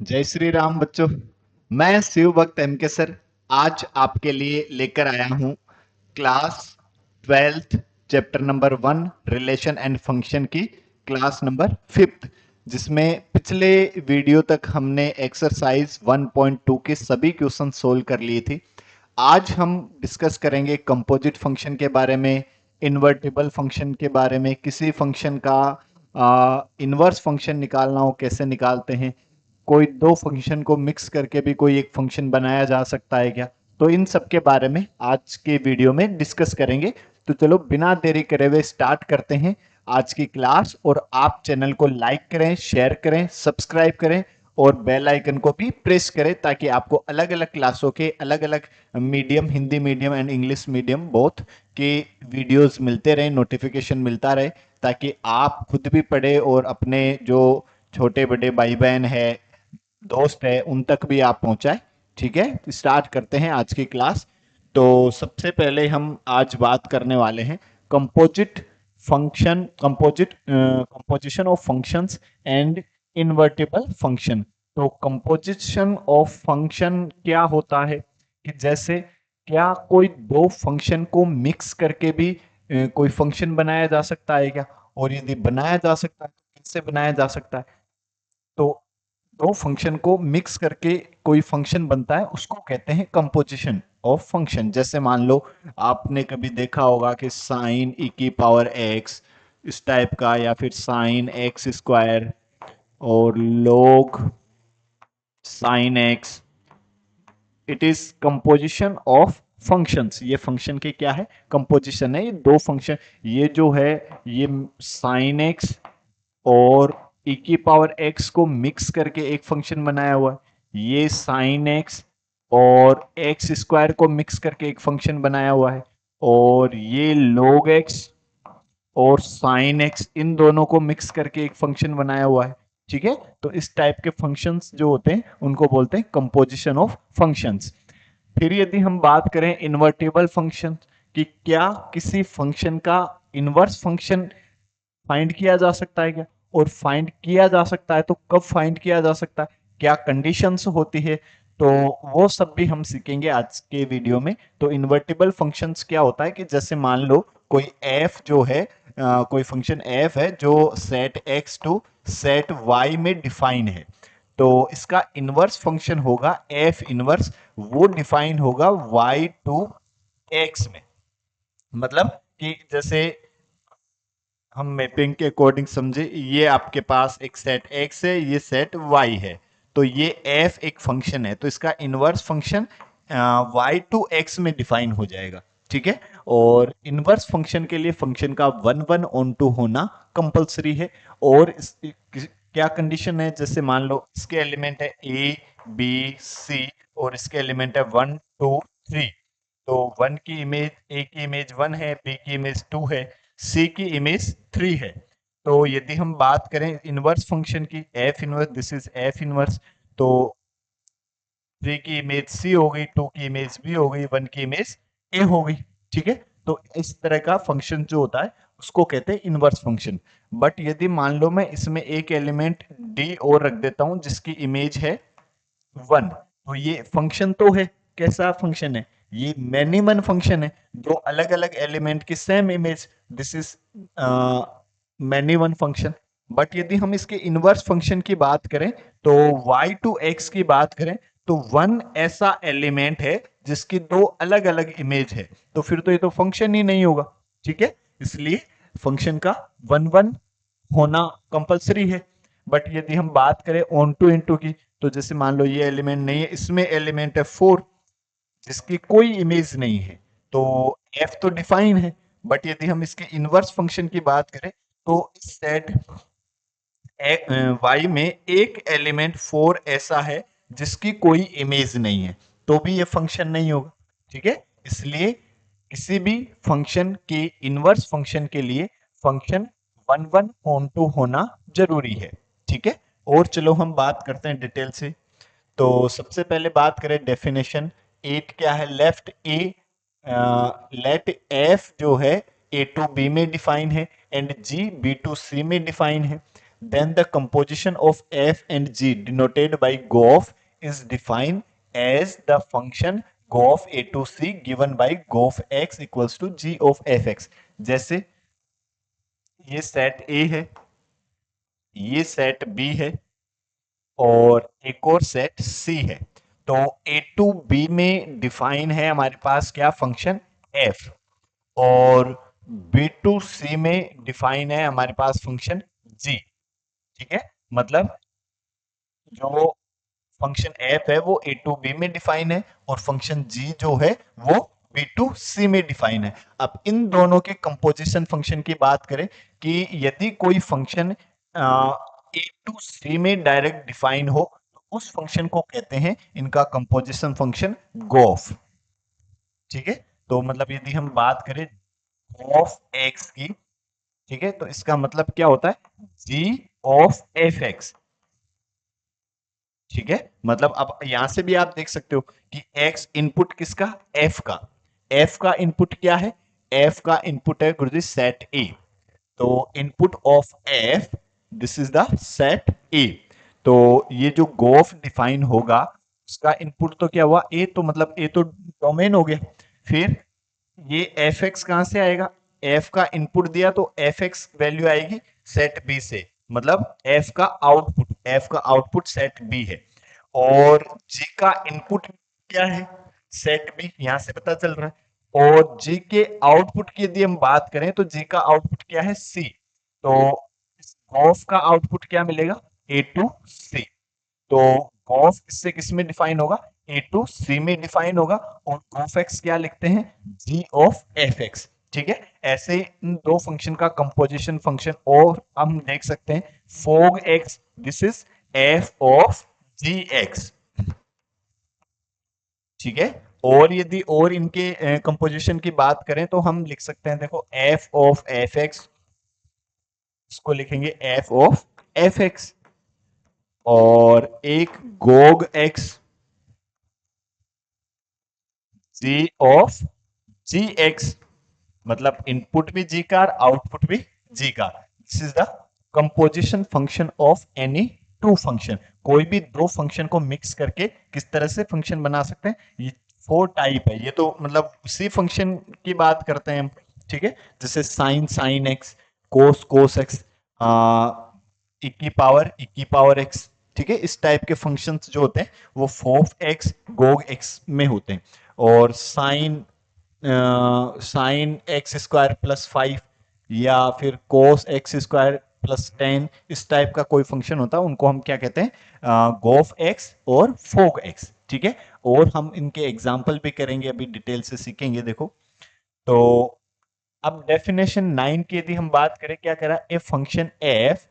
जय श्री राम बच्चों। मैं शिव भक्त एम के सर आज आपके लिए लेकर आया हूं class 12th chapter number 1 relation and function की क्लास नंबर 5th, जिसमें पिछले वीडियो तक हमने एक्सरसाइज 1.2 के सभी क्वेश्चन सोल्व कर लिए थे। आज हम डिस्कस करेंगे कंपोजिट फंक्शन के बारे में, इन्वर्टिबल फंक्शन के बारे में, किसी फंक्शन का इनवर्स फंक्शन निकालना हो कैसे निकालते हैं, कोई दो फंक्शन को मिक्स करके भी कोई एक फंक्शन बनाया जा सकता है क्या। तो इन सब के बारे में आज के वीडियो में डिस्कस करेंगे। तो चलो बिना देरी करे हुए स्टार्ट करते हैं आज की क्लास। और आप चैनल को लाइक करें, शेयर करें, सब्सक्राइब करें और बेल आइकन को भी प्रेस करें ताकि आपको अलग अलग क्लासों के अलग अलग medium, Hindi medium and English medium both के वीडियोस मिलते रहे, नोटिफिकेशन मिलता रहे, ताकि आप खुद भी पढ़े और अपने जो छोटे बड़े भाई बहन है, दोस्त है, उन तक भी आप पहुंचाए। ठीक है, स्टार्ट करते हैं आज की क्लास। तो सबसे पहले हम आज बात करने वाले हैं composite function, composition of functions and invertible function. तो कंपोजिशन ऑफ फंक्शन क्या होता है कि जैसे क्या कोई दो फंक्शन को मिक्स करके भी कोई फंक्शन बनाया जा सकता है क्या, और यदि बनाया जा सकता है तो कैसे बनाया जा सकता है। तो दो फंक्शन को मिक्स करके कोई फंक्शन बनता है, उसको कहते हैं कंपोजिशन ऑफ फंक्शन। जैसे मान लो आपने कभी देखा होगा कि साइन ई की पावर एक्स, इस टाइप का, या फिर साइन एक्स स्क्वायर और log sine x. It is composition of functions. ये फंक्शन के क्या है, कंपोजिशन है। ये दो फंक्शन, ये जो है ये साइन एक्स और e की पावर x को मिक्स करके एक फंक्शन बनाया हुआ है। ये साइन x और एक्स स्क्वायर को मिक्स करके एक फंक्शन बनाया हुआ है। और ये log x और साइन x, इन दोनों को मिक्स करके एक फंक्शन बनाया हुआ है। ठीक है, तो इस टाइप के फंक्शंस जो होते हैं उनको बोलते हैं कंपोजिशन ऑफ फंक्शंस। फिर यदि हम बात करें इन्वर्टिबल फंक्शन कि क्या किसी फंक्शन का इनवर्स फंक्शन फाइंड किया जा सकता है क्या, और फाइंड किया जा सकता है तो कब फाइंड किया जा सकता है, क्या कंडीशंस होती है, तो वो सब भी हम सीखेंगे आज के वीडियो में। तो इन्वर्टिबल फंक्शंस क्या होता है कि जैसे मान लो कोई f जो है, कोई फंक्शन f है जो set x to set y में डिफाइन है। तो इसका इनवर्स फंक्शन होगा f इनवर्स, वो डिफाइन होगा y टू x में। मतलब कि जैसे हम मैपिंग के अकॉर्डिंग समझे, ये आपके पास एक सेट x है, ये सेट y है। तो ये f एक फंक्शन है, तो इसका inverse function y to x में डिफाइन हो जाएगा। ठीक है, और इनवर्स फंक्शन के लिए फंक्शन का 1 ऑन टू होना कंपलसरी है। और क्या कंडीशन है, जैसे मान लो इसके एलिमेंट है a b c और इसके एलिमेंट है 1 2 3। तो 1 की इमेज, a की इमेज 1 है, b की इमेज 2 है, c की इमेज 3 है। तो यदि हम बात करें इनवर्स फंक्शन की, f inverse, this is f inverse, तो 3 की इमेज c हो गई, 2 की इमेज b हो गई, 1 की इमेज a हो गई। ठीक है, तो इस तरह का फंक्शन जो होता है उसको कहते हैं इनवर्स फंक्शन। बट यदि मान लो मैं इसमें एक एलिमेंट d और रख देता हूं जिसकी इमेज है 1, तो ये फंक्शन तो है, कैसा फंक्शन है, ये मैनी वन फंक्शन है, दो अलग अलग एलिमेंट की same image, this is many one function. But यदि हम इसके इनवर्स फंक्शन की बात करें, तो y टू x की बात करें, तो 1 ऐसा एलिमेंट है जिसकी दो अलग अलग इमेज है, तो फिर तो ये तो फंक्शन ही नहीं होगा। ठीक है, इसलिए फंक्शन का 1 होना कंपलसरी है। बट यदि हम बात करें ऑन टू इनटू की, तो जैसे मान लो ये एलिमेंट नहीं है, इसमें एलिमेंट है 4 जिसकी कोई इमेज नहीं है, तो f तो डिफाइन है। बट यदि हम इसके इनवर्स फंक्शन की बात करें, तो इस सेट y में एक एलिमेंट 4 ऐसा है जिसकी कोई इमेज नहीं है, तो भी ये फंक्शन नहीं होगा। ठीक है, इसलिए किसी भी फंक्शन के इनवर्स फंक्शन के लिए फंक्शन 1 ऑन टू होना जरूरी है। ठीक है, और चलो हम बात करते हैं डिटेल से। तो सबसे पहले बात करें डेफिनेशन, एट क्या है, लेफ्ट ए, लेट एफ जो है ए टू बी में डिफाइन है एंड जी बी टू सी में डिफाइन है। then the composition of f and g denoted by gof is defined as the function gof a to c given by gof x equals to g of fx। जैसे ये set ए है, ये set B है और एक और set सी है। तो ए टू बी में डिफाइन है हमारे पास क्या फंक्शन एफ, और बी टू सी में डिफाइन है हमारे पास फंक्शन जी। ठीक है, मतलब जो फंक्शन एफ है वो ए टू बी में डिफाइन है और फंक्शन जी जो है वो बी टू सी में डिफाइन है। अब इन दोनों के कंपोजिशन फंक्शन की बात करें कि यदि कोई फंक्शन ए टू सी में डायरेक्ट डिफाइन हो तो उस फंक्शन को कहते हैं इनका कंपोजिशन फंक्शन गोफ। ठीक है, तो मतलब यदि हम बात करें गोफ एक्स की, ठीक है, तो इसका मतलब क्या होता है जी ऑफ एफ एक्स। ठीक है, मतलब अब यहां से भी आप देख सकते हो कि x इनपुट किसका, f का। f का इनपुट क्या है, f का इनपुट है गुरुजी सेट a। तो input of f, this is the set a। तो ये जो गोफ डिफाइन होगा उसका इनपुट तो क्या हुआ a, तो मतलब a तो डोमेन हो गया। फिर ये एफ एक्स कहां से आएगा, एफ का इनपुट दिया तो एफ एक्स वैल्यू आएगी सेट बी से, मतलब एफ का आउटपुट सेट बी है। और जी का इनपुट क्या है, सेट बी, यहां से पता चल रहा है। और जी के आउटपुट की यदि हम बात करें तो जी का आउटपुट क्या है, सी। तो ऑफ का आउटपुट क्या मिलेगा, ए टू सी। तो कॉफ किससे किस में डिफाइन होगा, ए टू सी में डिफाइन होगा। और कॉफ एक्स क्या लिखते हैं, जी ऑफ एफ एक्स। ठीक है, ऐसे इन दो फंक्शन का कंपोजिशन फंक्शन और हम देख सकते हैं fog x, this is f of g x. ठीक है, और यदि और इनके कंपोजिशन की बात करें तो हम लिख सकते हैं, देखो एफ ऑफ एफ एक्स, इसको लिखेंगे एफ ऑफ एफ एक्स। और एक Gog x, ji of g x, मतलब इनपुट भी जी का और आउटपुट भी जी का। This is the composition function of any two function. कोई भी दो फंक्शन को मिक्स करके किस तरह से फंक्शन बना सकते हैं, ये फोर टाइप है। ये तो मतलब उसी फंक्शन की बात करते हैं हम। ठीक है, जैसे साइन साइन एक्स, कोस कोस एक्स, इक्की पावर एक्स। ठीक है, इस टाइप के फंक्शंस जो होते हैं वो फोफ एक्स गोग एक्स में होते हैं। और साइन एक्स स्क्वायर प्लस 5 या फिर कोस एक्स स्क्वायर प्लस 10, इस टाइप का कोई फंक्शन होता है उनको हम क्या कहते हैं, गोफ एक्स और फोग एक्स। ठीक है, और हम इनके एग्जाम्पल भी करेंगे, अभी डिटेल से सीखेंगे। देखो, तो अब डेफिनेशन 9 की यदि हम बात करें, क्या कह रहा है, ए function F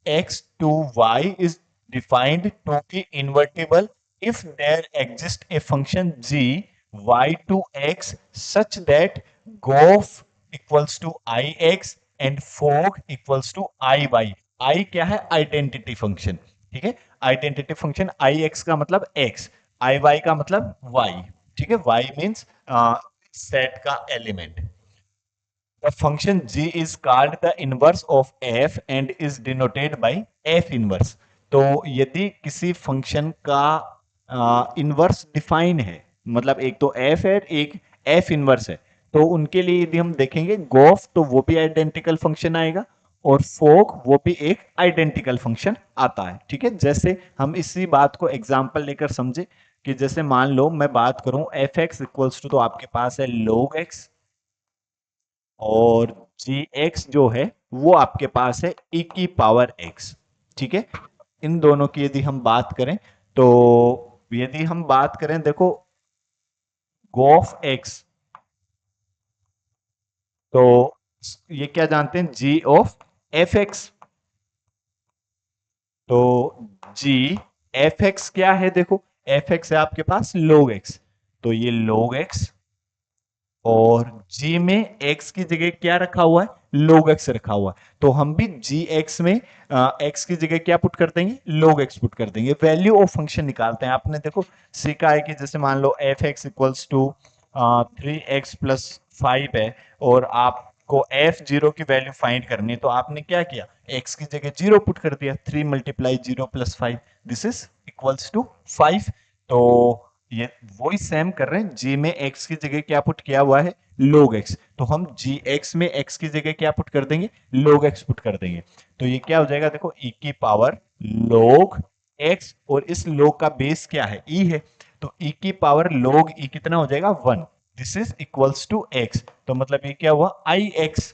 x to y is defined to be invertible if there exists a function g y to x such that gof equals to ix and fog equals to iy। i क्या है, identity function. ठीक है, identity function ix का मतलब x, iy का मतलब y। ठीक है, y मीन्स सेट का element. The function g is called the inverse of f and is denoted by f inverse। तो यदि किसी फंक्शन का इनवर्स डिफाइन है, मतलब एक तो f है एक f इनवर्स है, तो उनके लिए यदि हम देखेंगे गोफ तो वो भी आइडेंटिकल फंक्शन आएगा और फोक वो भी एक आइडेंटिकल फंक्शन आता है। ठीक है, जैसे हम इसी बात को एग्जांपल लेकर समझे कि जैसे मान लो मैं बात करूं एफ एक्स इक्वल्स टू, तो आपके पास है log x, और जी एक्स जो है वो आपके पास है e की पावर x। ठीक है, इन दोनों की यदि हम बात करें तो यदि हम बात करें, देखो गोफ x, तो ये क्या जानते हैं, जी ऑफ एफ एक्स। तो जी एफ एक्स क्या है, देखो एफ एक्स है आपके पास log x, तो ये log x, और g में x की जगह क्या रखा हुआ है, log x रखा हुआ है। तो हम भी gx में x की जगह क्या पुट कर देंगे, log x पुट कर देंगे, वैल्यू ऑफ फंक्शन निकालते हैं। आपने देखो सीखा है कि जैसे मान लो F x equals to 3x plus 5 है, और आप आपको f0 की वैल्यू फाइंड करनी है, तो आपने क्या किया, x की जगह 0 पुट कर दिया, 3 multiply 0 plus 5, this is equals to 5। तो ये वही सेम कर रहे हैं, g में x की जगह क्या पुट किया हुआ है, log x, तो हम gx में x की जगह क्या पुट कर देंगे, log x पुट कर देंगे। तो ये क्या हो जाएगा, देखो e की पावर log x, और इस log का बेस क्या है, e है, तो e की पावर log e कितना हो जाएगा, 1, this is equals to x। तो मतलब ये क्या हुआ, ix।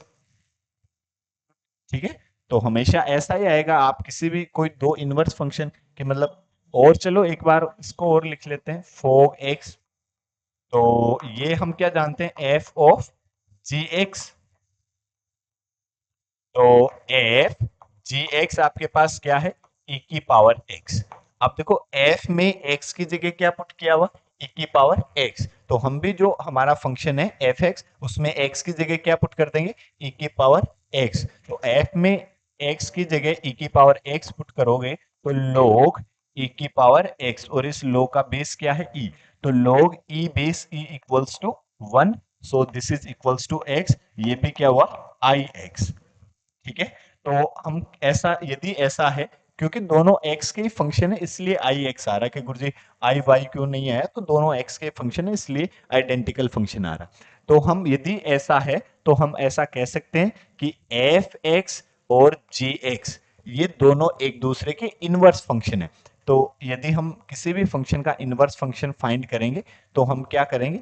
ठीक है, तो हमेशा ऐसा ही आएगा, आप किसी भी कोई दो इनवर्स फंक्शन के मतलब, और चलो एक बार इसको और लिख लेते हैं, फोग एक्स। तो ये हम क्या जानते हैं, एफ ऑफ जी एक्स। तो एफ जी एक्स आपके पास क्या है, e की पावर x। अब देखो f में x की जगह क्या पुट किया हुआ, e की पावर x, तो हम भी जो हमारा फंक्शन है एफ एक्स, उसमें x की जगह क्या पुट कर देंगे, e की पावर x। तो f में x की जगह e की पावर x पुट करोगे तो log e की पावर x, और इस log का बेस क्या है, e, तो log e base e equals to 1, so this is equals to x, ये भी क्या हुआ, आई एक्स। ठीक है, तो हम ऐसा, यदि ऐसा है, क्योंकि दोनों x के ही फंक्शन है इसलिए आई एक्स आ रहा है, कि गुरुजी आई वाई क्यों नहीं आया, तो दोनों x के फंक्शन है इसलिए आइडेंटिकल फंक्शन आ रहा। तो हम यदि ऐसा है तो हम ऐसा कह सकते हैं कि एफ एक्स और जी एक्स ये दोनों एक दूसरे के इनवर्स फंक्शन है। तो यदि हम किसी भी फंक्शन का इनवर्स फंक्शन फाइंड करेंगे तो हम क्या करेंगे,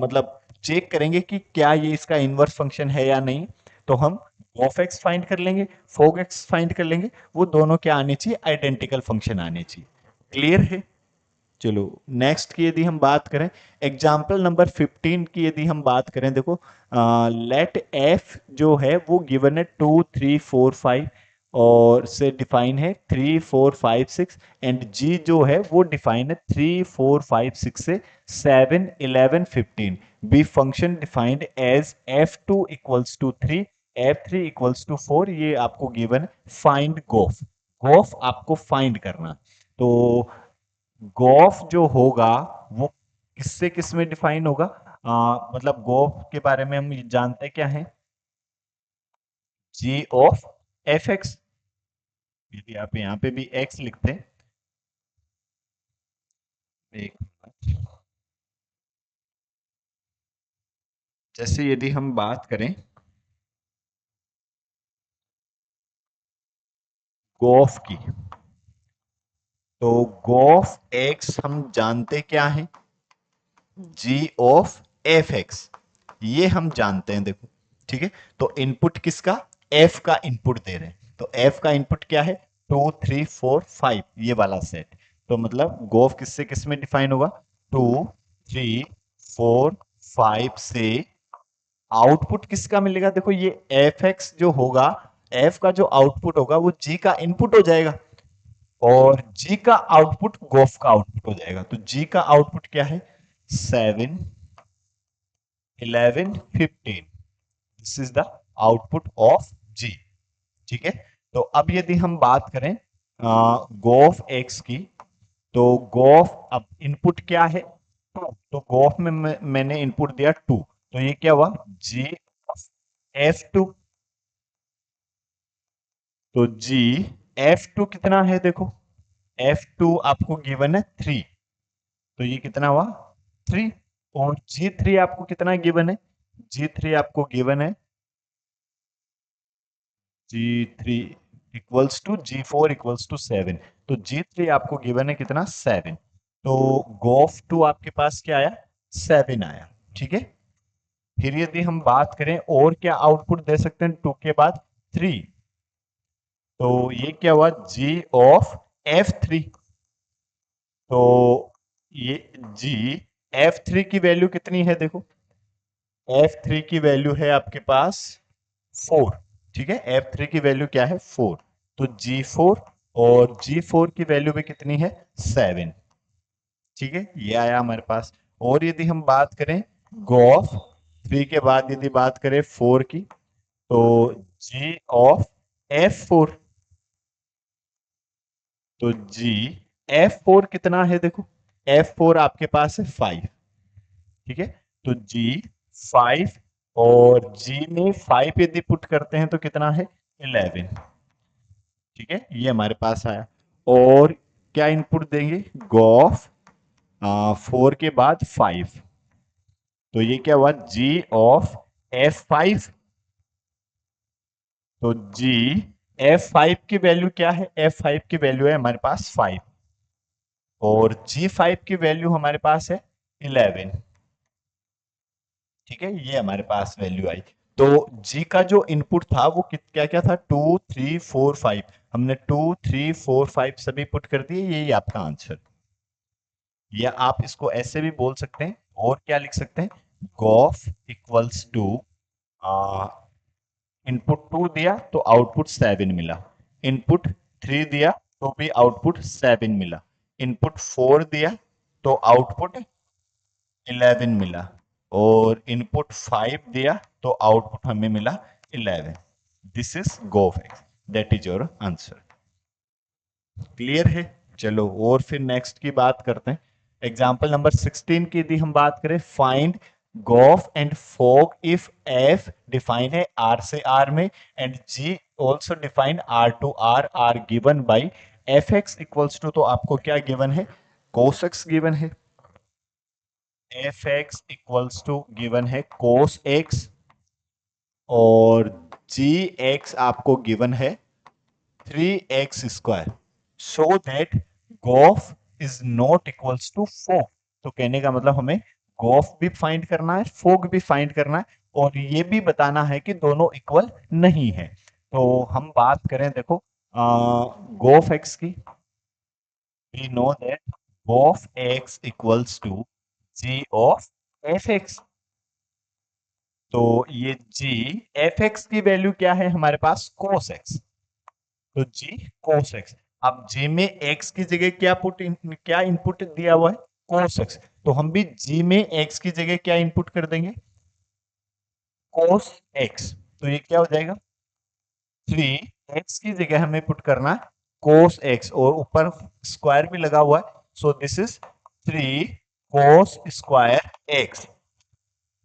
मतलब चेक करेंगे कि क्या ये इसका इनवर्स फंक्शन है या नहीं, तो हम ऑफ एक्स फाइंड कर लेंगे, फोग एक्स फाइंड कर लेंगे, वो दोनों क्या आने चाहिए, आइडेंटिकल फंक्शन आने चाहिए। क्लियर है, चलो नेक्स्ट की यदि हम बात करें, एग्जाम्पल नंबर 15 की यदि हम बात करें, देखो लेट एफ जो है वो गिवन है 2 3 4 5 और से डिफाइन है 3 4 5 6, एंड जी जो है वो डिफाइन है 3 4 5 6 से 7 11 15, be function defined as f2 equals to 3, f3 equals to 4, ये आपको गिवन, फाइंड गोफ, गोफ आपको फाइंड करना। तो गॉफ जो होगा वो किससे किस में डिफाइन होगा, मतलब गॉफ के बारे में हम जानते क्या है, जी ऑफ एफ एक्स, यदि आप यहाँ पे भी एक्स लिखते हैं, एक मिनट। जैसे यदि हम बात करें गॉफ की, तो गॉफ एक्स हम जानते क्या है, जी ऑफ एफ एक्स, ये हम जानते हैं, देखो ठीक है। तो इनपुट किसका, एफ का इनपुट दे रहे हैं, तो एफ का इनपुट क्या है, 2 3 4 5, ये वाला सेट। तो मतलब गोफ किससे किस में डिफाइन होगा, 2 3 4 5 से आउटपुट किसका मिलेगा, देखो ये एफ एक्स जो होगा, एफ का जो आउटपुट होगा वो जी का इनपुट हो जाएगा, और जी का आउटपुट गोफ का आउटपुट हो जाएगा। तो जी का आउटपुट क्या है, 7 11 15, this is the output of G. ठीक है, तो अब यदि हम बात करें गोफ एक्स की, तो गोफ अब इनपुट क्या है, 2, तो गोफ में मैंने इनपुट दिया 2, तो ये क्या हुआ, जी f2, तो जी f2 कितना है, देखो f2 आपको गिवन है 3, तो ये कितना हुआ 3, और g3 आपको कितना गिवन है, g3 आपको गिवन है G3 equals to G4 equals to 7, तो G3 आपको गिवन है कितना, 7, तो गोफ 2 आपके पास क्या आया, 7 आया। ठीक है, फिर यदि हम बात करें और क्या आउटपुट दे सकते हैं 2 के बाद, 3, तो ये क्या हुआ, G ऑफ F3, तो ये G F3 की वैल्यू कितनी है, देखो F3 की वैल्यू है आपके पास 4। ठीक है, F3 की वैल्यू क्या है, 4, तो G4, और G4 की वैल्यू भी कितनी है, 7। ठीक है, ये आया हमारे पास। और यदि हम बात करें गॉफ 3 के बाद यदि बात करें 4 की, तो G ऑफ F4, तो G F4 कितना है, देखो F4 आपके पास है 5। ठीक है, तो G 5, और g में 5 यदि पुट करते हैं तो कितना है 11। ठीक है, ये हमारे पास आया। और क्या इनपुट देंगे, गॉफ 4 के बाद 5, तो ये क्या हुआ g ऑफ f5। तो g f5 की वैल्यू क्या है, f5 की वैल्यू है हमारे पास 5 और g5 की वैल्यू हमारे पास है 11। ठीक है, ये हमारे पास वैल्यू आई। तो g का जो इनपुट था वो क्या क्या था, 2 3 4 5। हमने 2 3 4 5 सभी पुट कर दिए, यही आपका आंसर। या आप इसको ऐसे भी बोल सकते हैं, और क्या लिख सकते हैं, गॉफ इक्वल्स टू इनपुट 2 दिया तो आउटपुट 7 मिला, इनपुट 3 दिया तो भी आउटपुट 7 मिला, इनपुट 4 दिया तो आउटपुट 11 मिला, और इनपुट 5 दिया तो आउटपुट हमें मिला 11। This is G o F X, that is your answer. Clear है। चलो और फिर नेक्स्ट की बात करते हैं। एग्जाम्पल नंबर 16 की यदि हम बात करें, find gof and fog if f define है आर से आर में and g also define R to R are given by F x equals to, तो आपको क्या गिवन है, कोस एक्स गिवन है, f x equals to given है cos x, और जी एक्स आपको गिवन है 3x²। So that gof is not equals to fog. तो कहने का मतलब हमें गोफ भी फाइंड करना है, फोग भी फाइंड करना है, और ये भी बताना है कि दोनों इक्वल नहीं है। तो हम बात करें, देखो गोफ एक्स की, we know that of x equals to g of fx। तो ये g fx की वैल्यू क्या है हमारे पास, cos x। तो g cos x। अब g में x की जगह क्या इनपुट दिया हुआ है, cos x। तो हम भी g में x की जगह क्या इनपुट कर देंगे, cos x। तो ये क्या हो जाएगा, 3x की जगह हमें पुट करना है cos x, और ऊपर स्क्वायर भी लगा हुआ है, so this is 3 cos square x।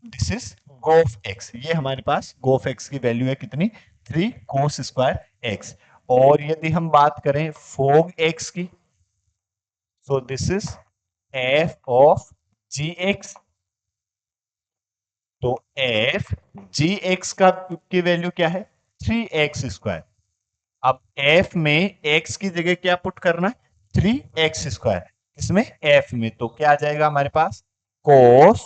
This is गोफ x। ये हमारे पास गोफ x की वैल्यू है कितनी, 3 cos स्क्वायर x। और यदि हम बात करें फोग x की, सो this is f of gx। तो f gx की वैल्यू क्या है, 3x²। अब f में x की जगह क्या पुट करना है, 3x²। इसमें f में तो क्या आ जाएगा हमारे पास, cos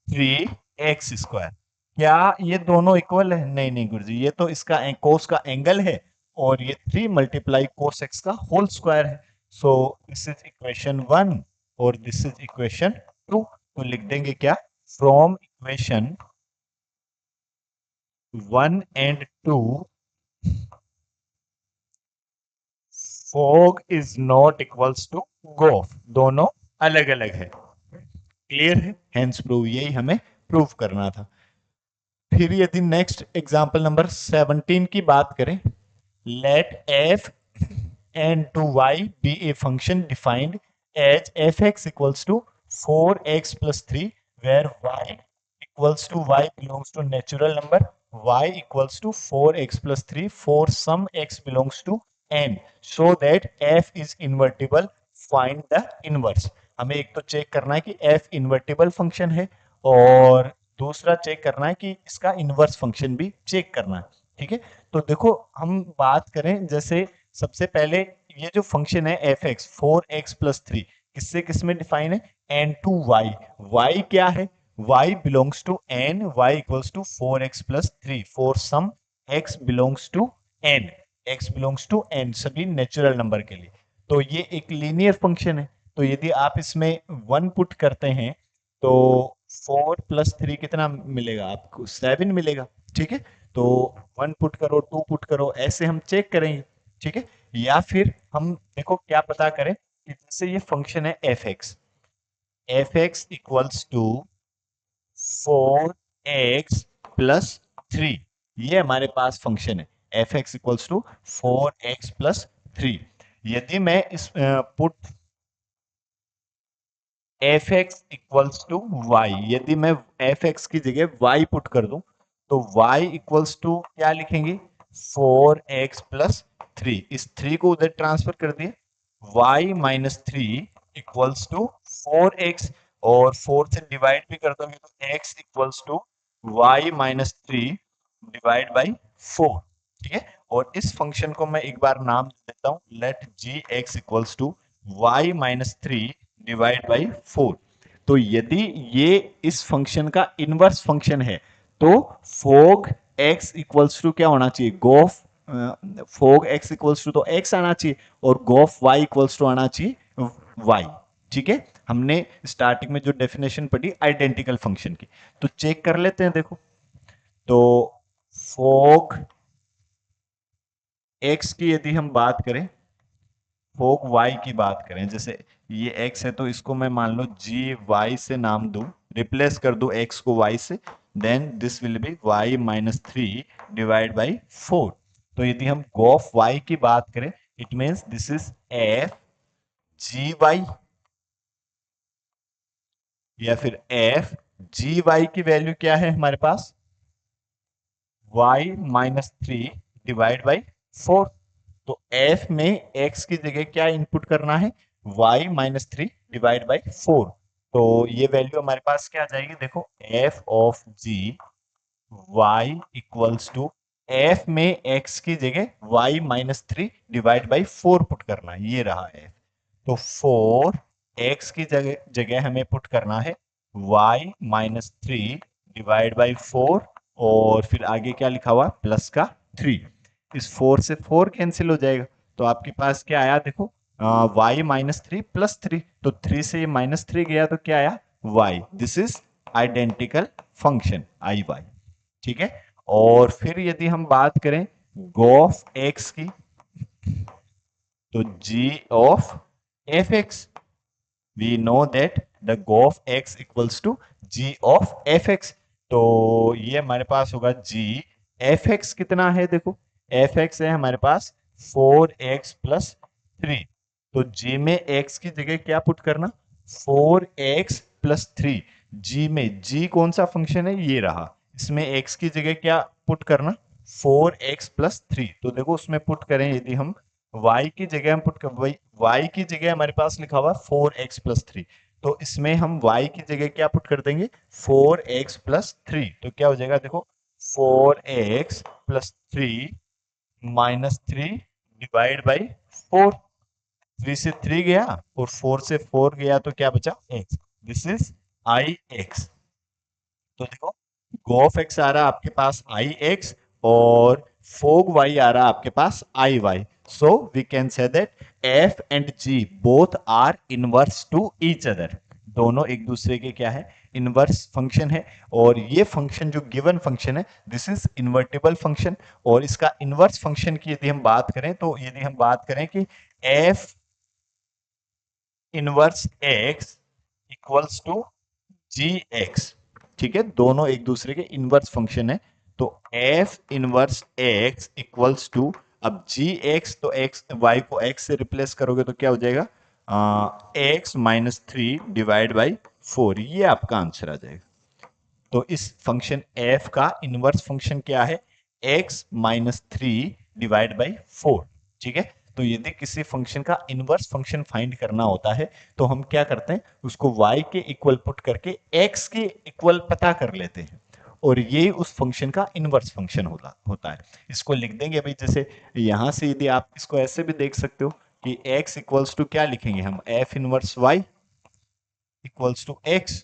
3x²। क्या ये दोनों इक्वल है, नहीं नहीं गुरुजी, ये तो इसका cos का एंगल है, और ये 3 मल्टीप्लाई cos x का होल स्क्वायर है। सो दिस इज इक्वेशन 1 और दिस इज इक्वेशन 2। तो लिख देंगे क्या, from equation 1 and 2 fog is not equals to gof, दोनों अलग अलग है। क्लियर है, हेंस प्रूव, यही हमें प्रूव करना था। फिर यदि नेक्स्ट एग्जांपल नंबर 17 की बात करें, late f and to y be a function defined as fx equals to 4x plus 3 where y equals to y belongs to natural number, y equals to 4x plus 3 for some x belongs to n, so that f is invertible, find the inverse। हमें एक तो check करना है कि f invertible function है, और दूसरा check करना है कि इसका इनवर्स फंक्शन भी चेक करना है। ठीक है, तो देखो हम बात करें, जैसे सबसे पहले ये जो फंक्शन है एफ एक्स 4x+3 किससे किस में डिफाइन है, एन टू वाई। वाई क्या है, y belongs to N, y equals to 4x+3 for some x belongs to N, x belongs to N, सभी नेचुरल नंबर के लिए। तो ये एक लीनियर फंक्शन है, तो यदि आप इसमें 1 पुट करते हैं तो 4+3 कितना मिलेगा आपको, 7 मिलेगा। ठीक है, तो 1 पुट करो, 2 पुट करो, ऐसे हम चेक करेंगे। ठीक है, या फिर हम देखो क्या पता करें कि जैसे ये फंक्शन है f x equals to 4x+3, ये हमारे पास फंक्शन है f x equals to 4x+3। यदि मैं इस put f x equals to y, यदि मैं एफ एक्स की जगह वाई पुट कर दूं तो वाई इक्वल्स टू क्या लिखेंगे, 4x प्लस 3, इस 3 को उधर ट्रांसफर कर दिए, y minus 3 equals to 4x, और 4 से डिवाइड भी कर दोगे तो x equals to y minus 3 divide by 4। ठीक है, और इस फंक्शन को मैं एक बार नाम देता हूं, let g x equals to y minus 3 divide by 4। तो यदि ये इस फंक्शन का इनवर्स फंक्शन है तो फोग x इक्वल्स टू क्या होना चाहिए, गोफ फोग x इक्वल्स टू तो x आना चाहिए, और गोफ y इक्वल्स टू आना चाहिए y। ठीक है, हमने स्टार्टिंग में जो डेफिनेशन पढ़ी आइडेंटिकल फंक्शन की, तो चेक कर लेते हैं। देखो, तो फोग x की यदि हम बात करें, फोग y की बात करें, जैसे ये x है तो इसको मैं मान लो जी वाई से नाम दूं, रिप्लेस कर दूं x को y से, then this will be y minus 3 divide by 4। तो यदि हम गोफ y की बात करें, it means this is f g y, या फिर f जी वाई की वैल्यू क्या है हमारे पास, y माइनस 3 डिवाइड बाई 4। तो f में x की जगह क्या इनपुट करना है, y माइनस 3 डिवाइड बाई 4। तो ये वैल्यू हमारे पास क्या आ जाएगी, देखो f of g y equals to, f में x की जगह y minus 3 divide by 4 put करना है, ये रहा f। तो 4 x की जगह जगह हमें पुट करना है y माइनस 3 डिवाइड बाई 4, और फिर आगे क्या लिखा हुआ, प्लस का 3। इस 4 से 4 कैंसिल हो जाएगा, तो आपके पास क्या आया, देखो y माइनस 3 प्लस 3, तो 3 से ये माइनस 3 गया तो क्या आया, y। This is identical function I y. ठीक है, और फिर यदि हम बात करें गोफ x की, तो g of F x, we know that the g of x equals to g of fx। तो ये हमारे पास होगा g fx कितना है, देखो fx है हमारे पास 4x प्लस 3। तो g में x की जगह क्या पुट करना, 4x प्लस 3। g में g कौन सा फंक्शन है, ये रहा, इसमें x की जगह क्या पुट करना, 4x प्लस 3। तो देखो उसमें पुट करें, यदि हम y की जगह हम पुट कर, y की जगह हमारे पास लिखा हुआ 4x प्लस 3, तो इसमें हम y की जगह क्या पुट कर देंगे, 4x प्लस 3। तो क्या हो जाएगा, देखो 4x plus 3 minus 3 divide by 4। 3 से 3 गया और 4 से 4 गया तो क्या बचा, x। This is I X. तो देखो गोफ एक्स आ रहा है आपके पास आई एक्स, और फोग वाई आ रहा है आपके पास I Y. So we can say that F and G both are inverse to each other, दोनों एक दूसरे के क्या है, इनवर्स फंक्शन है। और ये फंक्शन जो गिवन फंक्शन है, दिस इज इन्वर्टिबल फंक्शन। और इसका इनवर्स फंक्शन की यदि हम बात करें, तो यदि हम बात करें कि f inverse x equals to g x, ठीक है, दोनों एक दूसरे के इनवर्स फंक्शन है। तो f inverse x equals to, अब जी एक्स, तो एक्स वाई को एक्स से रिप्लेस करोगे तो क्या हो जाएगा, एक्स माइनस 3 डिवाइड बाई 4, ये आपका आंसर आ जाएगा। तो इस फंक्शन एफ का इनवर्स फंक्शन क्या है, एक्स माइनस 3 डिवाइड बाई 4। ठीक है, तो यदि किसी फंक्शन का इनवर्स फंक्शन फाइंड करना होता है तो हम क्या करते हैं, उसको y के इक्वल पुट करके x के इक्वल पता कर लेते हैं, और ये उस फंक्शन का इनवर्स फंक्शन होता है। इसको लिख देंगे भाई, जैसे यहां से यदि आप इसको ऐसे भी देख सकते हो कि x इक्वल्स टू क्या लिखेंगे हम, f inverse y equals to x।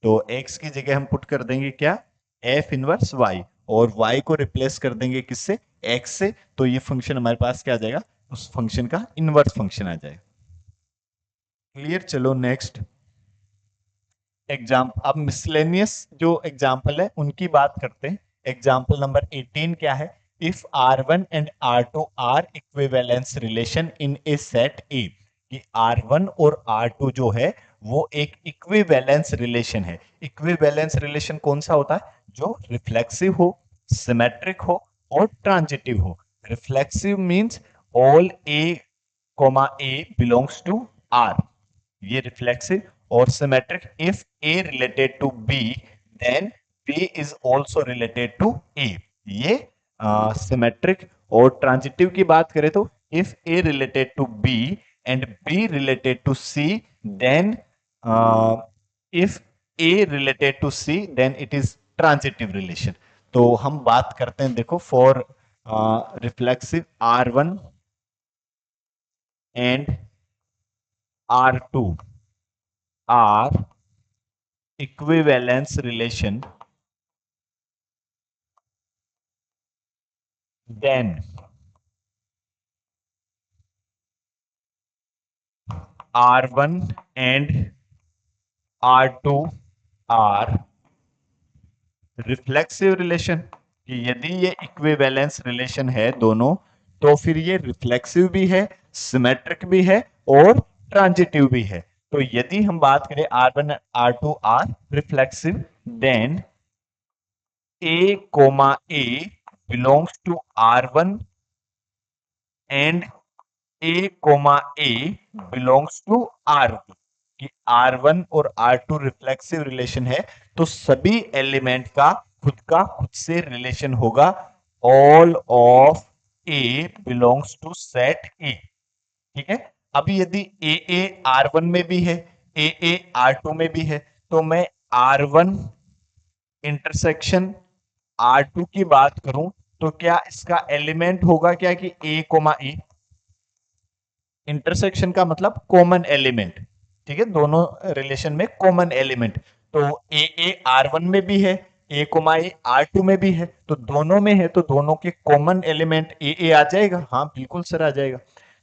तो x की जगह हम पुट कर देंगे क्या, f इनवर्स y, और y को रिप्लेस कर देंगे किससे, x से। तो ये फंक्शन हमारे पास क्या आ जाएगा, उस फंक्शन का इनवर्स फंक्शन आ जाएगा। क्लियर, चलो नेक्स्ट एग्जाम, अब मिसलेनियस जो एग्जाम्पल है उनकी बात करते हैं। एग्जाम्पल नंबर 18 क्या है, if R1 and R2 are equivalence relation in a set A, कि R1 और R2 जो है वो एक इक्विवेलेंस रिलेशन है। इक्विवेलेंस रिलेशन कौन सा होता है, जो रिफ्लेक्सिव हो, सिमेट्रिक हो और ट्रांजिटिव हो। Reflexive means all A comma A belongs to R, ये रिफ्लेक्सिव। और symmetric if A related to B then B is also related to A. ये सिमेट्रिक। और ट्रांजिटिव की बात करें तो if A related to B and B related to C then if A related to C then it is transitive relation. तो हम बात करते हैं, देखो, for reflexive R1 and R2 are equivalence relation, then R1 and R2 are reflexive relation. कि यदि ये equivalence relation है दोनों, तो फिर ये रिफ्लेक्सिव भी है, सिमेट्रिक भी है और ट्रांजिटिव भी है। तो यदि हम बात करें R1 R2 are reflexive, then A comma A belongs to R1 and A comma A belongs to R2। कि R1 और R2 रिफ्लेक्सिव रिलेशन है, तो सभी एलिमेंट का खुद से रिलेशन होगा। All of A belongs to set E। ठीक है। अभी यदि ए R1 में भी है, ए R2 में भी है, तो मैं R1 इंटरसेक्शन R2 की बात करूं, तो क्या इसका एलिमेंट होगा क्या कि A कोमा E। इंटरसेक्शन का मतलब कॉमन एलिमेंट। ठीक है, दोनों रिलेशन में कॉमन एलिमेंट। तो ए R1 में भी है, ए कोमा ए R2 में भी है, तो दोनों में है, तो दोनों के कॉमन एलिमेंट ए आ जाएगा। हाँ बिल्कुल सर, आ जाएगा।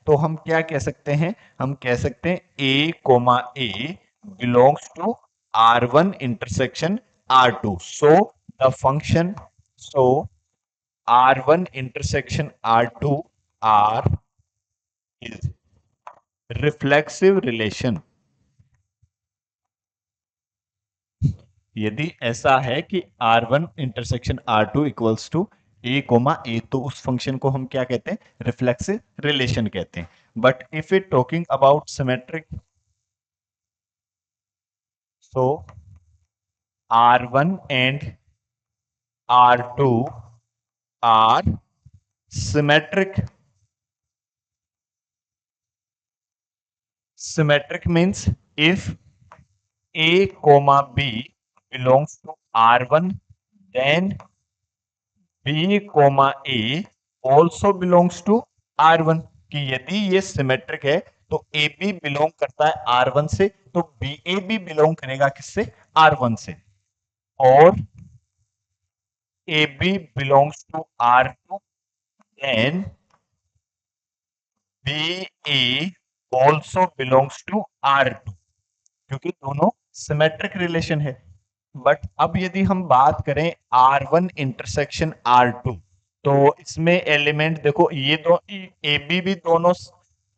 तो हम क्या कह सकते हैं, हम कह सकते हैं A comma A belongs to R1 intersection R2। So the function, so R1 intersection R2 R is reflexive relation. यदि ऐसा है कि R1 intersection R2 equals to A comma A, तो उस फंक्शन को हम क्या कहते हैं, रिफ्लेक्सिव रिलेशन कहते हैं। But if it talking about symmetric, so R1 and R2 are symmetric. Symmetric means if A comma B belongs to R1, then B comma A also belongs to R1। कि यदि ये symmetric है, तो A B belong करता है R1 से, तो B ए भी बिलोंग करेगा किससे, R1 से। और a b belongs to R2, then b a also belongs to R2, क्योंकि दोनों सिमेट्रिक रिलेशन है। बट अब यदि हम बात करें R1 इंटरसेक्शन R2, तो इसमें एलिमेंट देखो, ये दो ए बी भी दोनों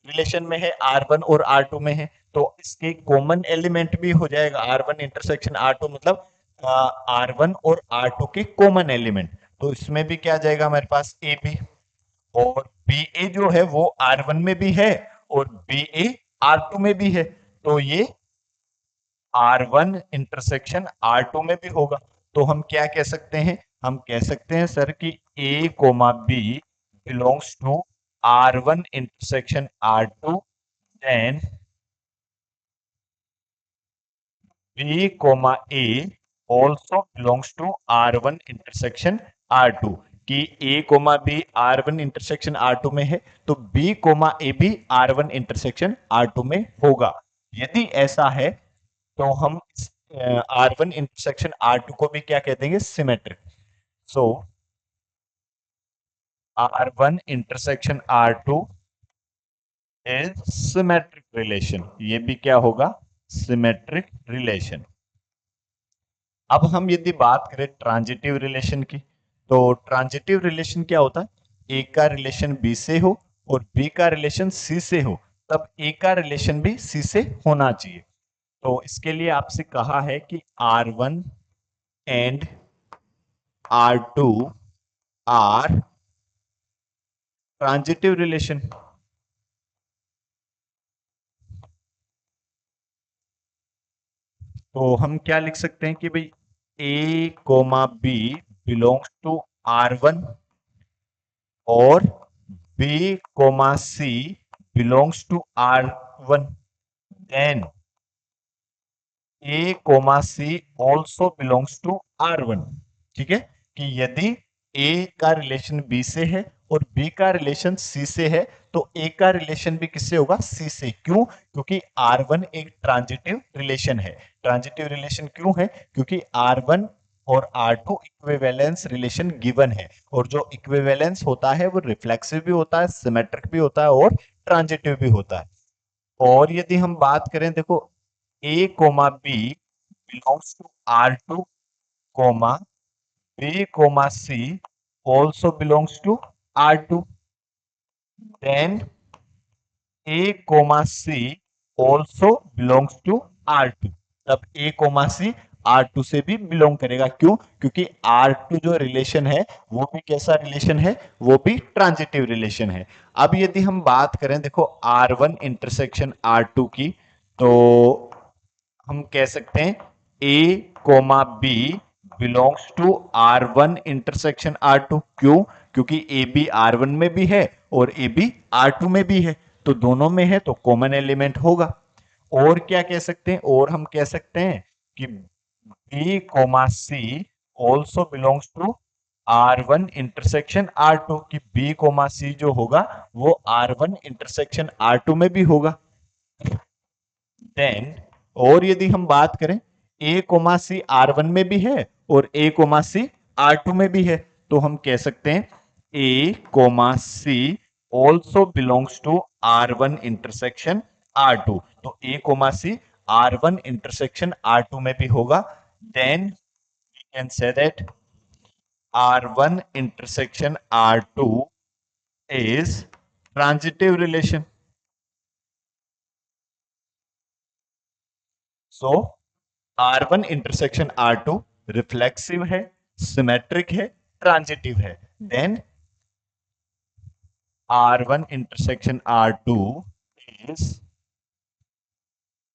रिलेशन में है, R1 और R2 में है, तो इसके कॉमन एलिमेंट भी हो जाएगा R1 इंटरसेक्शन R2, मतलब R1 और R2 के कॉमन एलिमेंट। तो इसमें भी क्या जाएगा हमारे पास ए बी, और बी ए जो है वो R1 में भी है और बी ए R2 में भी है, तो ये R1 इंटरसेक्शन R2 में भी होगा। तो हम क्या कह सकते हैं, हम कह सकते हैं सर कि A comma B belongs to R1 intersection R2, then B comma A also belongs to R1 intersection R2। कि A comma B R1 intersection R2 में है, तो B कोमा A भी R1 इंटरसेक्शन R2 में होगा। यदि ऐसा है, तो हम R1 इंटरसेक्शन R2 को भी क्या कह देंगे, symmetric. So R1 intersection R2 is symmetric relation. ये भी क्या होगा, सिमेट्रिक रिलेशन। अब हम यदि बात करें ट्रांजिटिव रिलेशन की, तो ट्रांजिटिव रिलेशन क्या होता है, ए का रिलेशन बी से हो और बी का रिलेशन सी से हो, तब ए का रिलेशन भी सी से होना चाहिए। तो इसके लिए आपसे कहा है कि R1 and R2 are transitive relation. तो हम क्या लिख सकते हैं कि भाई A comma B belongs to R1 और B comma C belongs to R1, then A comma C also belongs to R1। ठीक है, कि यदि ए का रिलेशन बी से है और बी का रिलेशन सी से है तो ए का रिलेशन भी किससे होगा? सी से। क्यों? क्योंकि R1 एक ट्रांजिटिव रिलेशन है। ट्रांजिटिव रिलेशन क्यों है? क्योंकि R1 और R2 इक्विवेलेंस रिलेशन गिवन है, और जो इक्विवेलेंस होता है वो रिफ्लेक्सिव भी होता है, सिमेट्रिक भी होता है और ट्रांजिटिव भी होता है। और यदि हम बात करें, देखो A comma B belongs to R2 comma B comma C also belongs to R2, then A comma C also belongs to R2। तब ए कोमा सी R2 से भी बिलोंग करेगा। क्यों? क्योंकि R2 जो रिलेशन है वो भी कैसा रिलेशन है? वो भी ट्रांजिटिव रिलेशन है। अब यदि हम बात करें देखो R1 इंटरसेक्शन R2 की, तो हम कह सकते हैं A comma B belongs to R1 intersection R2। क्यों? क्योंकि ए बी R1 में भी है और ए बी R2 में भी है, तो दोनों में है तो कॉमन एलिमेंट होगा। और क्या कह सकते हैं? और हम कह सकते हैं कि b comma C also belongs to R1 intersection R2, कि बी कोमा सी जो होगा वो R1 इंटरसेक्शन R2 में भी होगा। देन और यदि हम बात करें ए कोमा सी R1 में भी है और ए कोमा सी R2 में भी है, तो हम कह सकते हैं A comma C also belongs to R1 intersection R2। तो ए कोमा सी R1 इंटरसेक्शन R2 में भी होगा। Then we can say that R1 intersection R2 is transitive relation. So R1 intersection R2 reflexive है, सिमेट्रिक है, ट्रांजिटिव है। Then R1 intersection R2 is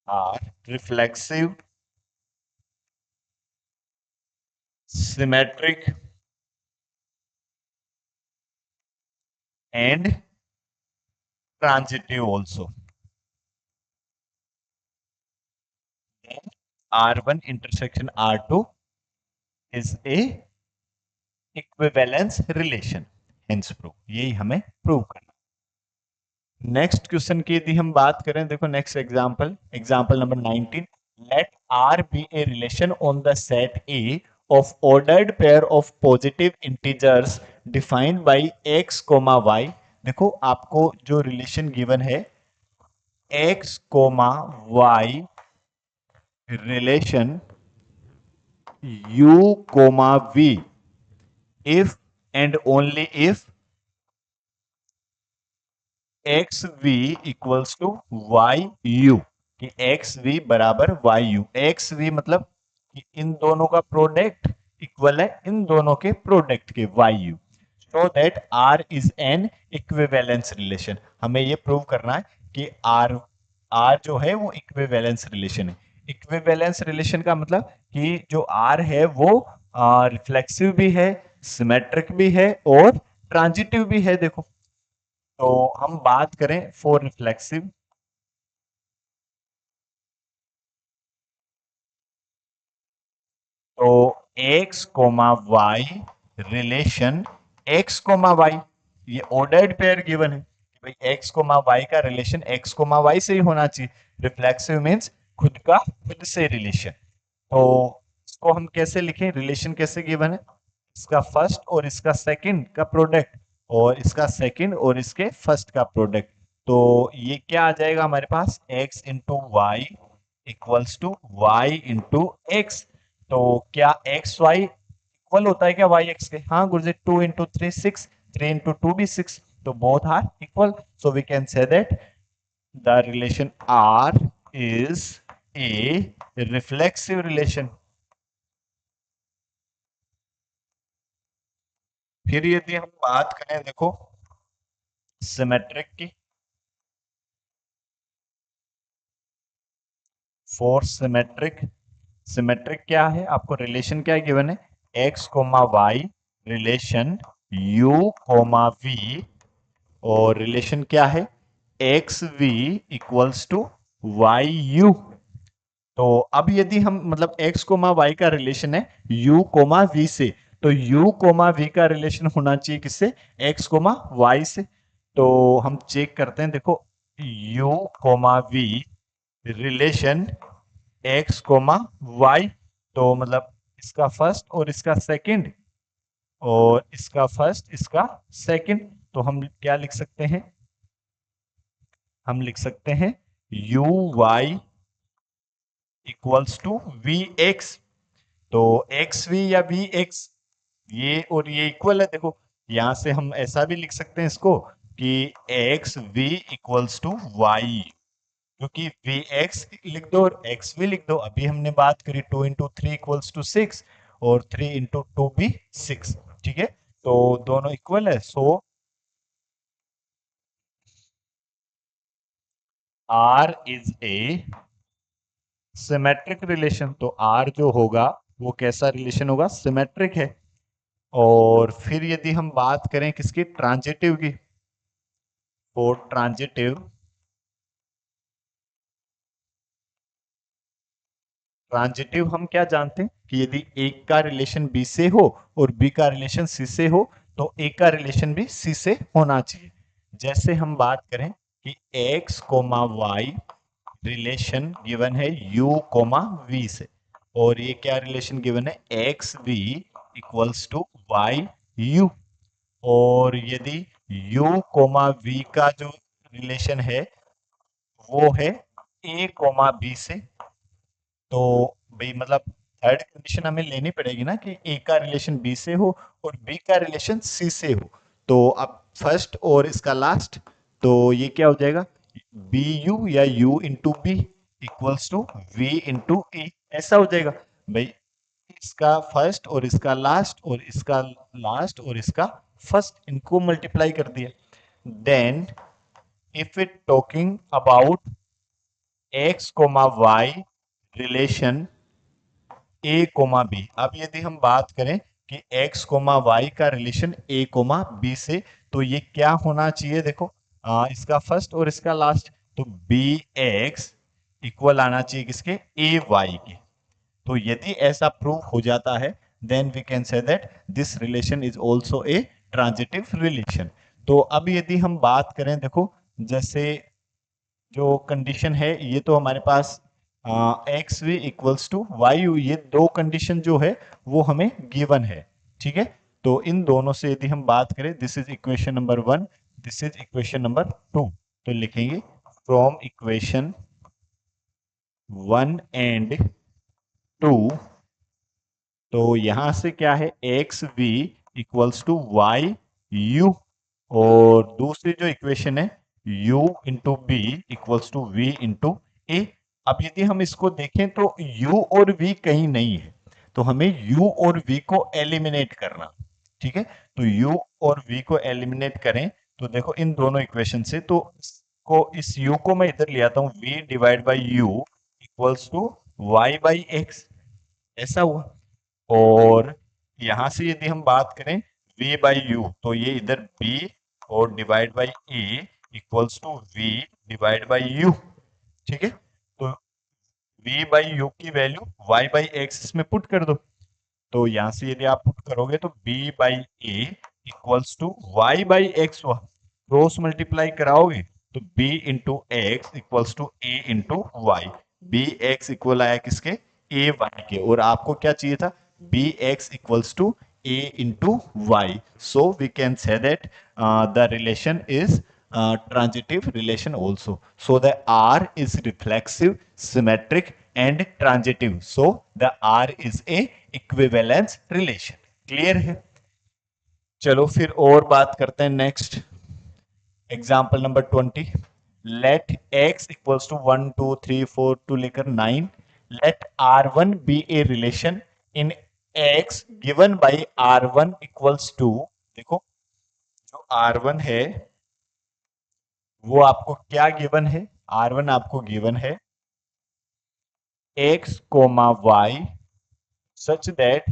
R reflexive, symmetric and transitive also. Then R1 intersection R2 is a equivalence relation. Hence proof. यही हमें prove करना। Next question की यदि हम बात करें, देखो next example number 19, let R be a relation on the set A of ordered pair of positive integers defined by x, y। देखो आपको जो रिलेशन गिवन है x, y relation u, v if and only if x we equals to Y u, कि x v बराबर y u. X v मतलब कि इन दोनों का प्रोडक्ट इक्वल है इन दोनों के प्रोडक्ट के y u, so that R is an equivalence relation. हमें ये प्रूव करना है कि आर आर जो है वो इक्विवेलेंस रिलेशन है। इक्विवेलेंस रिलेशन का मतलब कि जो आर है वो रिफ्लेक्सिव भी है, सिमेट्रिक भी है और ट्रांजिटिव भी है। देखो, तो हम बात करें फॉर रिफ्लेक्सिव, तो x comma y relation x comma y, ये ऑर्डर्ड पेयर गिवन है कि भाई एक्स कोमा वाई का रिलेशन एक्स कोमा वाई से ही होना चाहिए। रिफ्लेक्सिव मीन्स खुद का खुद से रिलेशन। तो इसको हम कैसे लिखें? रिलेशन कैसे गिवन है? इसका फर्स्ट और इसका सेकंड का प्रोडक्ट और इसका सेकंड और इसके फर्स्ट का प्रोडक्ट। तो ये क्या आ जाएगा हमारे पास? x into y equals to y into x. तो क्या एक्स वाई इक्वल होता है क्या वाई एक्स के? हाँ गुरुजी, 2 इंटू 3 6, 3 इंटू 2 भी 6, तो both are equal. So we can say that the relation R is a reflexive relation. फिर यदि हम बात करें देखो सिमेट्रिक की, फॉर सिमेट्रिक सिमेट्रिक क्या है, आपको रिलेशन क्या गिवन है, x comma y relation u comma v, और रिलेशन क्या है, x we equals to Y u. तो अब यदि हम मतलब x कोमा y का रिलेशन है u कोमा v से, तो u कोमा v का रिलेशन होना चाहिए किससे, x कोमा y से। तो हम चेक करते हैं, देखो u comma v relation x comma y, तो मतलब इसका फर्स्ट और इसका सेकंड, और इसका फर्स्ट इसका सेकंड, तो हम क्या लिख सकते हैं, हम लिख सकते हैं u y equals to v x. तो एक्स वी या वी एक्स, ये और ये इक्वल है, देखो यहां से हम ऐसा भी लिख सकते हैं इसको कि x we equals to y, क्योंकि वी एक्स लिख दो और एक्स वी लिख दो। अभी हमने बात करी 2 × 3 इक्वल्स टू 6 और 3 × 2 भी 6, ठीक है, तो दोनों इक्वल है। So R is a symmetric relation, तो आर जो होगा वो कैसा रिलेशन होगा, सिमेट्रिक है। और फिर यदि हम बात करें किसकी, ट्रांजिटिव की, और ट्रांजिटिव ट्रांजिटिव हम क्या जानते हैं कि यदि एक का रिलेशन बी से हो और बी का रिलेशन सी से हो, तो ए का रिलेशन भी सी से होना चाहिए। जैसे हम बात करें कि x comma y relation given है u कोमा वी से, और ये क्या रिलेशन गिवन है, x we equals to why you. और यदि u कोमा वी का जो रिलेशन है वो है a कोमा बी से, तो भाई मतलब थर्ड कंडीशन हमें लेनी पड़ेगी ना कि ए का रिलेशन बी से हो और बी का रिलेशन सी से हो। तो अब फर्स्ट और इसका लास्ट, तो ये क्या हो जाएगा, बी यू या U into B equals to V into A, ऐसा हो जाएगा भाई। इसका फर्स्ट और इसका लास्ट और इसका लास्ट और इसका फर्स्ट, इनको मल्टीप्लाई कर दिया। Then if it talking about x comma y relation a comma b, अब यदि हम बात करें कि x कोमा वाई का रिलेशन a कोमा बी से, तो ये क्या होना चाहिए, देखो इसका फर्स्ट और इसका लास्ट, तो बी एक्स इक्वल आना चाहिए किसके, ए वाई के। तो यदि ऐसा प्रूव हो जाता है, then we can say that this relation is also a transitive relation. तो अब यदि हम बात करें, देखो जैसे जो कंडीशन है ये तो हमारे पास X we equals to Y U, ये दो कंडीशन जो है वो हमें गिवन है, ठीक है। तो इन दोनों से यदि हम बात करें, this is equation number 1, this is equation number 2, तो लिखेंगे फ्रॉम इक्वेशन 1 एंड 2, तो यहां से क्या है, x we equals to why you, और दूसरी जो इक्वेशन है u into B equals to V into A. अब यदि हम इसको देखें तो u और v कहीं नहीं है, तो हमें u और v को एलिमिनेट करना, ठीक है। तो u और v को एलिमिनेट करें, तो देखो इन दोनों इक्वेशन से, तो इस u को मैं इधर ले आता हूं, v divide by u equals to y by x, ऐसा हुआ। और यहां से यदि हम बात करें v बाई यू, तो ये इधर b और divide by a equals to v divide by u, ठीक है। तो v बाई यू की वैल्यू y बाई एक्स इसमें पुट कर दो, तो यहां से यदि आप पुट करोगे तो b by a equals to y by x हुआ, क्रॉस मल्टीप्लाई कराओगे तो b into x equals to a into y, b x equal आया किसके, a वाई के, और आपको क्या चाहिए था, b x equals to a into y. So we can say that the relation is transitive relation also. So the R is reflexive, symmetric and transitive. So the R is a equivalence relation. Clear है? चलो फिर और बात करते हैं next example number 20। Let x equals to 1 2 3 4 to लेकर 9, let R1 be a relation in x given by R1 equals to, देखो जो R1 है वो आपको क्या गिवन है, R1 आपको गिवन है x comma y such that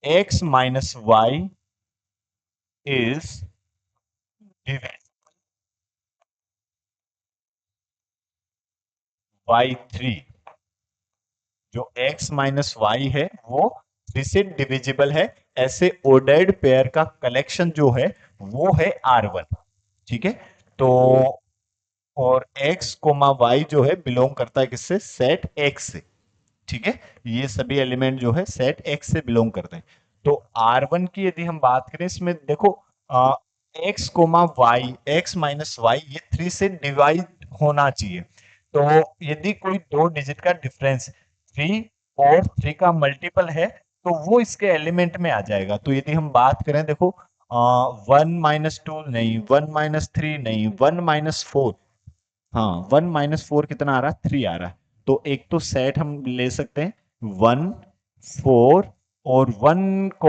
x minus y is divisible by 3। जो x माइनस वाई है वो 3 से डिविजिबल है। ऐसे ओडेड पेयर का कलेक्शन जो है वो है R1। ठीक है। तो और x कोमा वाई जो है बिलोंग करता है किससे, सेट x से। ठीक है। ये सभी एलिमेंट जो है सेट x से बिलोंग करते हैं। तो R1 की यदि हम बात करें, इसमें देखो x comma y, x minus y, ये 3 से डिवाइड होना चाहिए। तो यदि कोई दो डिजिट का डिफरेंस 3 और 3 का मल्टीपल है तो वो इसके एलिमेंट में आ जाएगा। तो यदि हम बात करें, देखो 1 - 2 नहीं, 1 - 3 नहीं, 1 - 4। हाँ, 1 - 4 कितना आ रहा है, 3 आ रहा है। तो एक तो सेट हम ले सकते हैं 1 4, और 1 -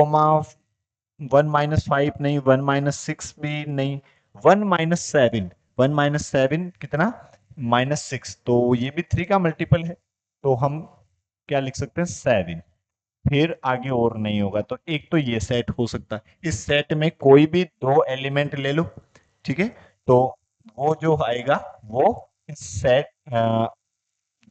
5 नहीं, 1 - 6 भी नहीं, 1 - 7। 1 - 7 कितना, -6। तो ये भी 3 का मल्टीपल है। तो हम क्या लिख सकते हैं, 7। फिर आगे और नहीं होगा। तो एक तो ये सेट हो सकता है, इस सेट में कोई भी दो एलिमेंट ले लो। ठीक है। तो वो जो आएगा वो इस सेट,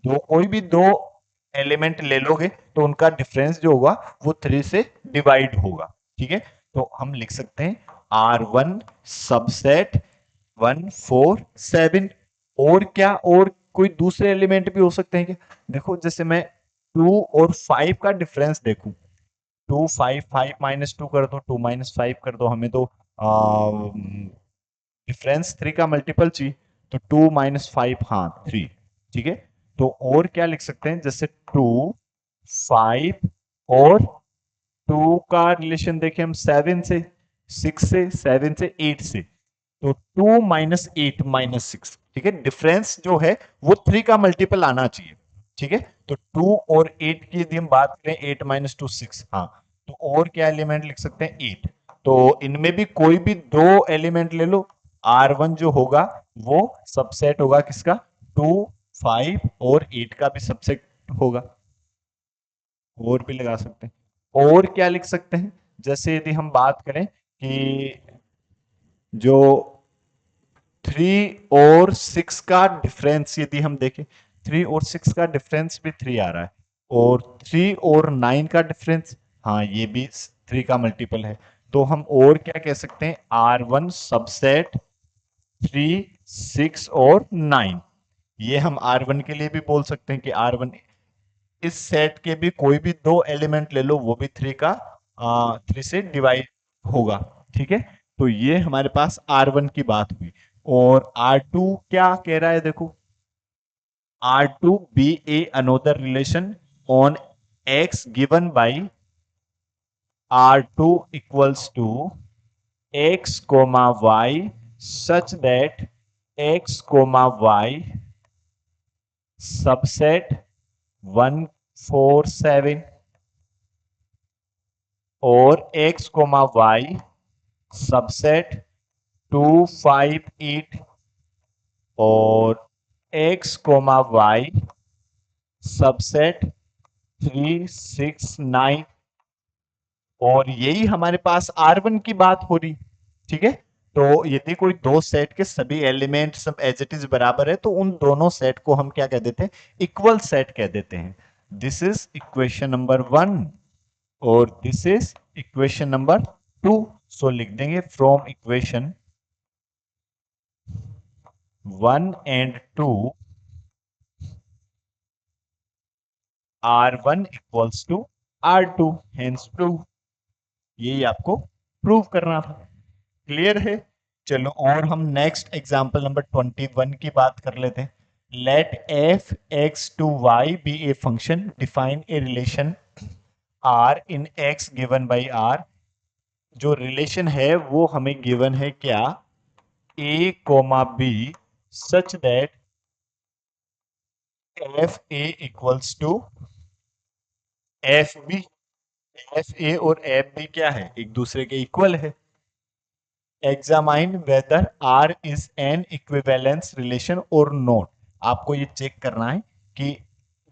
दो कोई भी दो एलिमेंट ले लोगे तो उनका डिफरेंस जो होगा वो 3 से डिवाइड होगा। ठीक है। तो हम लिख सकते हैं R1 सबसेट 1 4 7। और क्या, और कोई दूसरे एलिमेंट भी हो सकते हैं क्या? देखो जैसे मैं 2 और 5 का डिफरेंस देखूं, 2 5, 5 - 2 कर दो, 2 - 5 कर दो, हमें तो डिफरेंस 3 का मल्टीपल चाहिए। तो 2 - 5, हाँ 3। ठीक है। तो और क्या लिख सकते हैं, जैसे 2 5 और 2 का रिलेशन देखें हम 7 से, 6 से, 7 से, 8 से। तो 2 - 8 - 6। ठीक है। डिफरेंस जो है वो 3 का मल्टीपल आना चाहिए। ठीक है। तो 2 और 8 की यदि हम बात करें, 8 - 2 6। हाँ। तो और क्या एलिमेंट लिख सकते हैं, 8। तो इनमें भी कोई भी दो एलिमेंट ले लो, R1 जो होगा वो सबसेट होगा किसका, 2 5 और 8 का भी सबसेट होगा। और भी लगा सकते हैं। और क्या लिख सकते हैं, जैसे यदि हम बात करें कि जो 3 और 6 का डिफरेंस यदि हम देखें, 3 और 6 का डिफरेंस भी 3 आ रहा है। और 3 और 9 का डिफरेंस, हाँ ये भी 3 का मल्टीपल है। तो हम और क्या कह सकते हैं, R1 सबसेट 3 6 और 9। ये हम R1 के लिए भी बोल सकते हैं कि R1, इस सेट के भी कोई भी दो एलिमेंट ले लो, वो भी 3 से डिवाइड होगा। ठीक है। तो ये हमारे पास R1 की बात हुई। और R2 क्या कह रहा है, देखो R2 be a another relation on x given by R2 equals to x comma y such that x comma y subset 1 4 7 और x कोमा y सबसेट 2 5 8 और x कोमा y सबसेट 3 6 9। और यही हमारे पास R1 की बात हो रही। ठीक है। तो यदि कोई दो सेट के सभी एलिमेंट सब एज इट इज बराबर है तो उन दोनों सेट को हम क्या कह देते हैं, इक्वल सेट कह देते हैं। दिस इज इक्वेशन नंबर 1 और दिस इज इक्वेशन नंबर 2। सो लिख देंगे from equation 1 and 2 R1 equals to R2 hence prove. यही आपको प्रूव करना था। क्लियर है। चलो और हम नेक्स्ट एग्जांपल नंबर 21 की बात कर लेते हैं। Let F X to Y be a function define a relation R in X given by R. जो रिलेशन है वो हमें गिवन है क्या, A comma B such that F A equals to F B. F A और F B क्या है, एक दूसरे के इक्वल है। Examine whether R is an equivalence relation और नॉट। आपको ये चेक करना है कि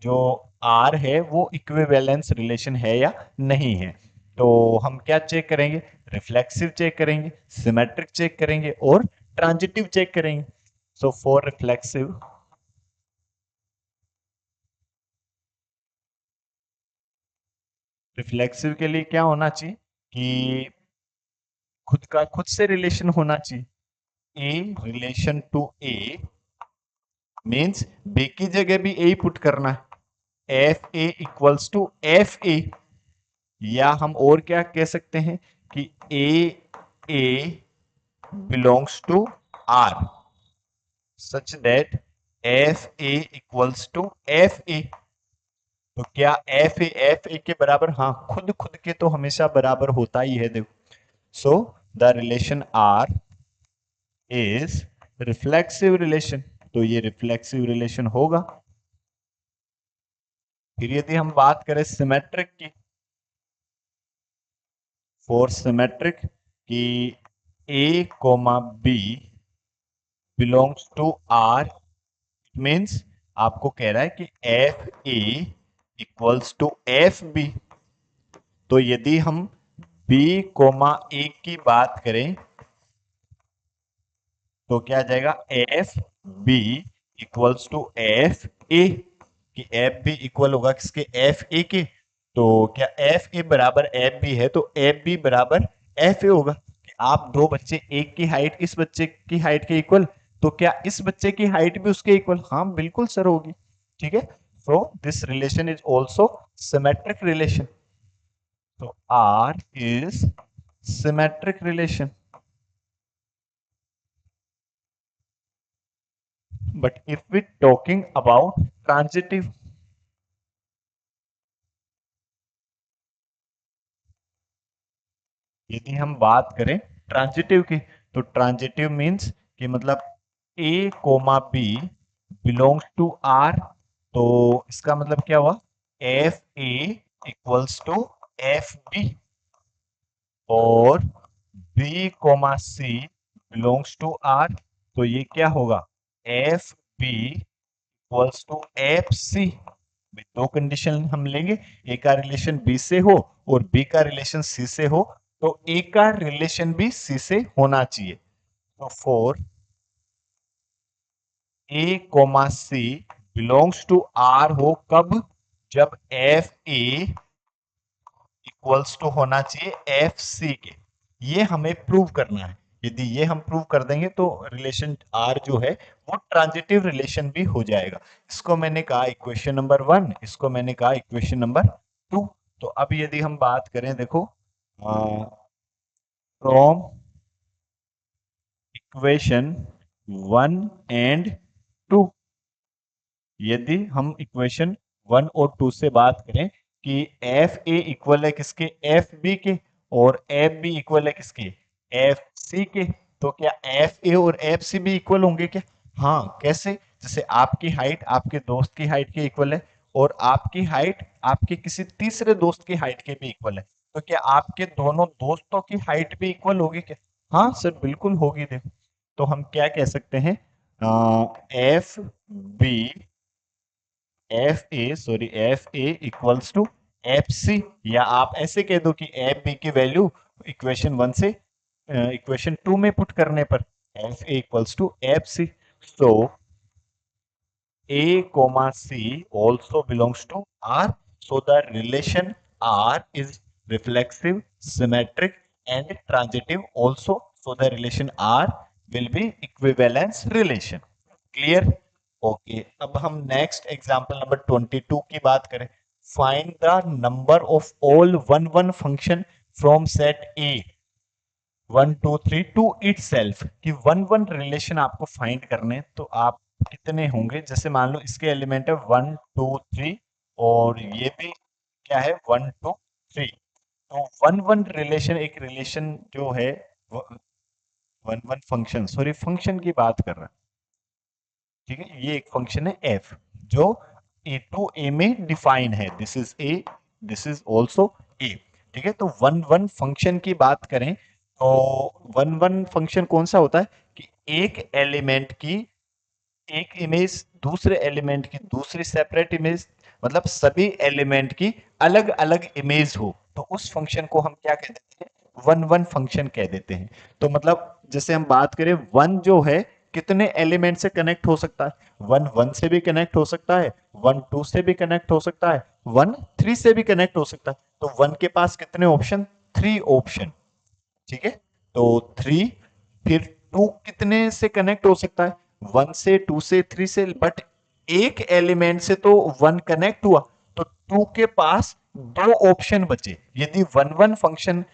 जो आर है वो इक्विवेलेंस रिलेशन है या नहीं है। तो हम क्या चेक करेंगे, रिफ्लेक्सिव चेक करेंगे, सिमेट्रिक चेक करेंगे और ट्रांजिटिव चेक करेंगे। सो फॉर रिफ्लेक्सिव, रिफ्लेक्सिव के लिए क्या होना चाहिए कि खुद का खुद से रिलेशन होना चाहिए। A relation to A means B की जगह भी ए पुट करना है, F A equals to F A. या हम और क्या कह सकते हैं कि A belongs to R such that F A equals to F A. तो क्या एफ ए के बराबर, हाँ खुद खुद के तो हमेशा बराबर होता ही है देखो। So the relation R is reflexive relation, तो ये रिफ्लेक्सिव रिलेशन होगा। फिर यदि हम बात करें सिमेट्रिक की, फॉर सिमेट्रिक कि A comma B belongs to R, means आपको कह रहा है कि F A equals to F B. तो यदि हम बी कोमा ए की बात करें तो क्या आ जाएगा, f B equals to F a, कि एफ बी इक्वल होगा किसके, एफ ए के। तो क्या एफ ए बराबर एफ बी है तो एफ बी बराबर एफ ए होगा। कि आप दो बच्चे, एक की हाइट इस बच्चे की हाइट के इक्वल, तो क्या इस बच्चे की हाइट भी उसके इक्वल, हाँ बिल्कुल सर होगी। ठीक है, so this relation is also symmetric relation. तो R is symmetric relation. But if we talking about transitive, यदि हम बात करें ट्रांजिटिव की, तो ट्रांजिटिव मीन्स कि मतलब A comma B belongs to R. तो इसका मतलब क्या हुआ, F A equals to F B, और B comma C belongs to R, तो ये क्या होगा, F B equals to F C. दो कंडीशन हम लेंगे, ए का रिलेशन बी से हो और बी का रिलेशन सी से हो, तो ए का रिलेशन भी सी से होना चाहिए। तो for a comma C belongs to R हो कब, जब एफ ए इक्वल्स टू होना चाहिए एफ सी के। ये हमें प्रूव करना है। यदि ये हम प्रूव कर देंगे तो रिलेशन आर जो है वो ट्रांजिटिव रिलेशन भी हो जाएगा। इसको मैंने कहा इक्वेशन नंबर 1, इसको मैंने कहा इक्वेशन नंबर 2। तो अब यदि हम बात करें देखो, फ्रॉम इक्वेशन 1 एंड 2, यदि हम इक्वेशन 1 और 2 से बात करें कि एफ ए इक्वल है किसके, एफ बी के, और एफ बी इक्वल है किसके, एफ सी के, तो क्या एफ ए और एफ सी भी इक्वल होंगे क्या, हाँ कैसे, जैसे आपकी हाइट आपके दोस्त की हाइट के इक्वल है और आपकी हाइट आपके किसी तीसरे दोस्त की हाइट के भी इक्वल है, तो क्या आपके दोनों दोस्तों की हाइट भी इक्वल होगी क्या, हाँ सर बिल्कुल होगी। देखो, तो हम क्या कह सकते हैं, f B F A equals to F c, या आप ऐसे कह दो कि एफ बी की वैल्यू इक्वेशन 1 से इक्वेशन 2 में पुट करने पर f A equals to F c. सो A comma C also belongs to R. So the relation R is reflexive, symmetric, and transitive also. So the relation R will be equivalence relation. Clear? Okay. अब हम next example number 22 की बात करें. Find the number of all one function from set A 1 2 3 to it self, कि one relation आपको find करने, तो आप कितने होंगे, जैसे मान लो इसके एलिमेंट है 1 2 3 और ये भी क्या है 1 2 3। तो वन रिलेशन, एक रिलेशन जो है वन फंक्शन, सॉरी फंक्शन की बात कर रहा है, ठीक है, ये एक फंक्शन है एफ जो ए टू ए में डिफाइन है, this is a, this is also ए। ठीक है, तो वन फंक्शन की बात करें तो वन फंक्शन कौन सा होता है कि एक एलिमेंट की एक इमेज दूसरे एलिमेंट की दूसरी सेपरेट इमेज मतलब सभी एलिमेंट की अलग अलग इमेज हो, तो उस फंक्शन को हम क्या कह देते हैं, वन वन फंक्शन कह देते हैं। तो मतलब जैसे हम बात करें, वन जो है कितने एलिमेंट से कनेक्ट हो सकता है, वन वन से भी कनेक्ट हो सकता है, वन टू से भी कनेक्ट हो सकता है, वन थ्री से भी कनेक्ट हो सकता है। तो वन के पास कितने ऑप्शन, थ्री ऑप्शन, ठीक है। तो थ्री, फिर टू कितने से कनेक्ट हो सकता है, वन से, टू से, थ्री से, बट एक एलिमेंट से तो वन कनेक्ट हुआ, तो टू के पास दो ऑप्शन बचे। यदि वन वन फंक्शन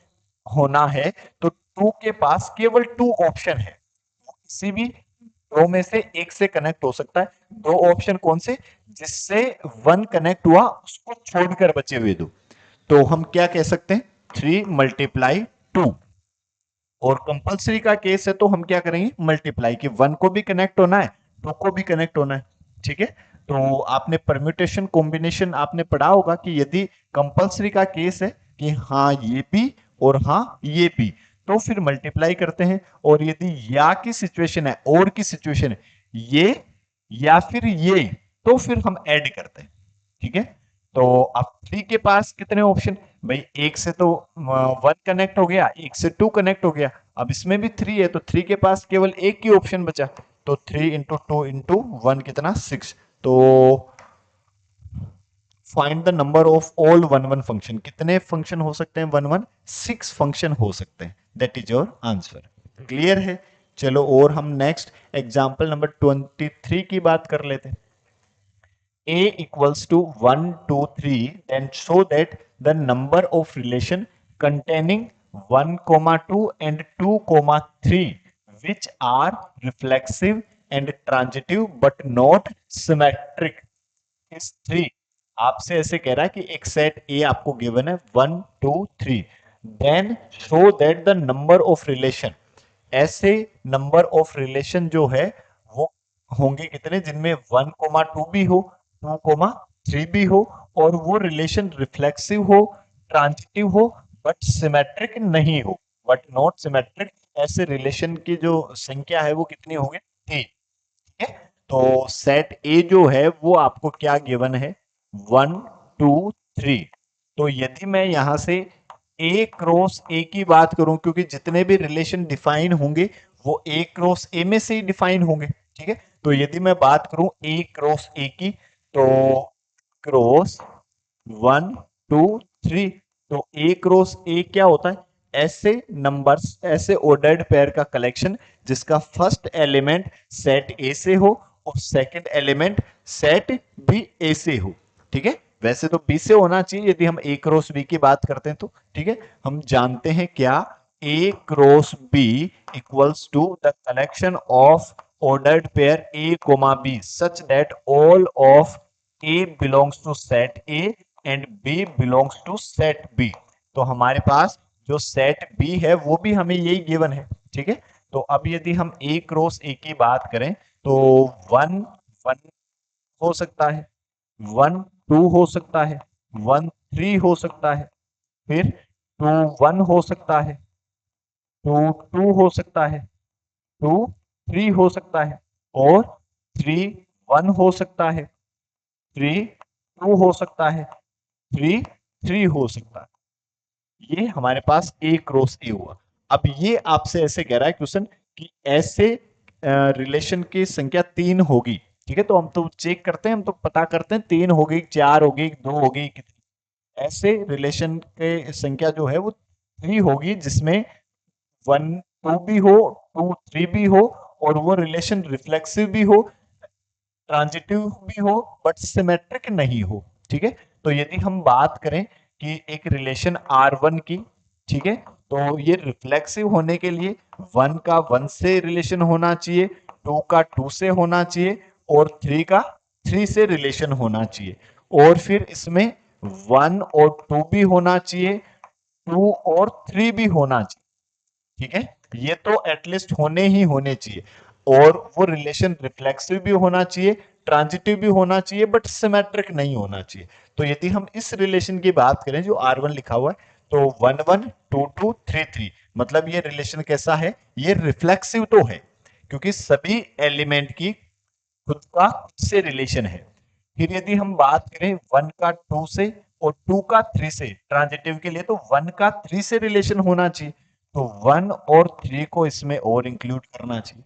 होना है तो टू के पास केवल टू ऑप्शन है, किसी भी दो में से एक से कनेक्ट हो सकता है। दो ऑप्शन कौन से, जिससे वन कनेक्ट हुआ उसको छोड़कर बचे हुए दो। तो हम क्या कह सकते हैं, थ्री मल्टीप्लाई टू। और कंपलसरी का केस है तो हम क्या करेंगे, मल्टीप्लाई, की वन को भी कनेक्ट होना है, टू को भी कनेक्ट होना है, ठीक है। तो आपने परम्यूटेशन कॉम्बिनेशन आपने पढ़ा होगा कि यदि कंपलसरी का केस है कि हाँ ये भी और हाँ ये भी, तो फिर मल्टीप्लाई करते हैं। और यदि या की सिचुएशन है, और की सिचुएशन है, ये या फिर ये, तो फिर हम ऐड करते हैं, ठीक है। तो अब थ्री के पास कितने ऑप्शन, भाई एक से तो वन कनेक्ट हो गया, एक से टू कनेक्ट हो गया, अब इसमें भी थ्री है, तो थ्री के पास केवल एक ही ऑप्शन बचा। तो three into two into one कितना, सिक्स। तो find the number of all one one function, कितने फंक्शन हो सकते हैं वन वन, सिक्स फंक्शन हो सकते हैं। That is your answer. Clear है। चलो और हम नेक्स्ट एग्जाम्पल नंबर 23 की बात कर लेते हैं। A equals to 1, 2, 3, then show that the number of relation containing 1, 2 and 2, 3 which are reflexive and transitive but not symmetric is 3। आपसे ऐसे कह रहा है कि एक सेट A आपको गिवन है 1, 2, 3, then show that the number of relation, ऐसे नंबर ऑफ रिलेशन जो है वो होंगे कितने, जिनमें 1, 2 भी हो, 2, 3 भी हो, और वो रिलेशन रिफ्लेक्सिव हो, ट्रांजिटिव हो, बट सिमेट्रिक नहीं हो, बट नॉट सिमेट्रिक। ऐसे रिलेशन की जो संख्या है वो कितनी होगी, 3, ठीक है। तो सेट ए जो है वो आपको क्या गिवन है, 1, 2, 3। तो यदि मैं यहां से ए क्रॉस ए की बात करूं, क्योंकि जितने भी रिलेशन डिफाइन होंगे वो ए क्रॉस ए में से ही डिफाइन होंगे, ठीक है। तो यदि मैं बात करूं ए क्रॉस ए की, तो क्रॉस 1, 2, 3, तो ए क्रॉस ए क्या होता है, ऐसे नंबर्स, ऐसे ऑर्डर्ड पेयर का कलेक्शन जिसका फर्स्ट एलिमेंट सेट ए से हो और सेकंड एलिमेंट सेट बी ए से हो, ठीक है। वैसे तो बी से होना चाहिए यदि हम ए क्रॉस बी की बात करते हैं तो, ठीक है। हम जानते हैं क्या, A cross B equals to the collection of ordered pair A, B such that all of A belongs to set A and B belongs to set B। तो हमारे पास जो सेट B है वो भी हमें यही गिवन है, ठीक है। तो अब यदि हम A क्रॉस A की बात करें तो 1, 1 हो सकता है, 1, 2 हो सकता है, 1, 3 हो सकता है, फिर 2, 1 हो सकता है, 2, 2 हो सकता है, 2, 3 हो सकता है, और 3, 1 हो सकता है, 3, 2 हो सकता है, 3, 3 हो सकता है। ये हमारे पास ए क्रॉस ए हुआ। अब ये आपसे ऐसे कह रहा है क्वेश्चन कि ऐसे रिलेशन की संख्या 3 होगी, ठीक है। तो हम तो चेक करते हैं, हम तो पता करते हैं 3 होगी, 4 होगी, 2 होगी, कितनी। ऐसे रिलेशन के संख्या जो है वो 3 होगी जिसमें 1, 2 भी हो, 2, 3 भी हो, और वो रिलेशन रिफ्लेक्सिव भी हो, ट्रांजिटिव भी हो, बट सिमेट्रिक नहीं हो, ठीक है। तो यदि हम बात करें कि एक रिलेशन R1 की, ठीक है, तो ये रिफ्लेक्सिव होने के लिए 1 का 1 से रिलेशन होना चाहिए, 2 का 2 से होना चाहिए, और 3 का 3 से रिलेशन होना चाहिए, और फिर इसमें 1 और 2 भी होना चाहिए, 2 और 3 भी होना चाहिए, ठीक है। ये तो एटलीस्ट होने ही होने चाहिए, और वो रिलेशन रिफ्लेक्सिव भी होना चाहिए, ट्रांजिटिव भी होना चाहिए, बट सिमेट्रिक नहीं होना चाहिए। तो यदि हम इस रिलेशन की बात करें जो R1 लिखा हुआ है, तो 1, 1, 2, 2, 3, 3, मतलब ये रिलेशन कैसा है, ये रिफ्लेक्सिव तो है, क्योंकि सभी एलिमेंट की खुद का खुद से रिलेशन है, फिर यदि हम बात करें 1 का 2 से और 2 का 3 से, ट्रांजिटिव के लिए तो 1 का 3 से रिलेशन होना चाहिए, तो 1 और 3 को इसमें और इंक्लूड करना चाहिए।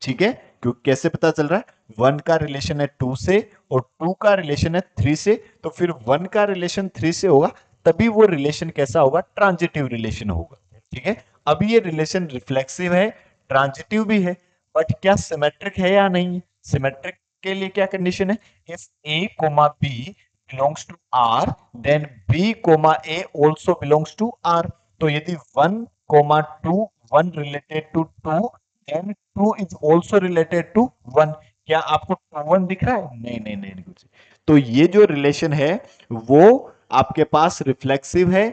ठीक है, क्योंकि कैसे पता चल रहा है, 1 का रिलेशन है 2 से और 2 का रिलेशन है 3 से, तो फिर 1 का रिलेशन 3 से होगा, तभी वो रिलेशन कैसा होगा, ट्रांजिटिव रिलेशन होगा। ठीक है, अब ये रिलेशन रिफ्लेक्सिव है, ट्रांजिटिव भी है, बट क्या सिमेट्रिक है या नहीं? सिमेट्रिक के लिए क्या कंडीशन है, if a comma b belongs to r then b comma a also belongs to r। तो यदि 1 comma 2 1 related to 2 then 2 is also related to 1। क्या आपको 2 1 दिख रहा है? नहीं नहीं नहीं कुछ। तो ये जो रिलेशन है वो आपके पास रिफ्लेक्सिव है,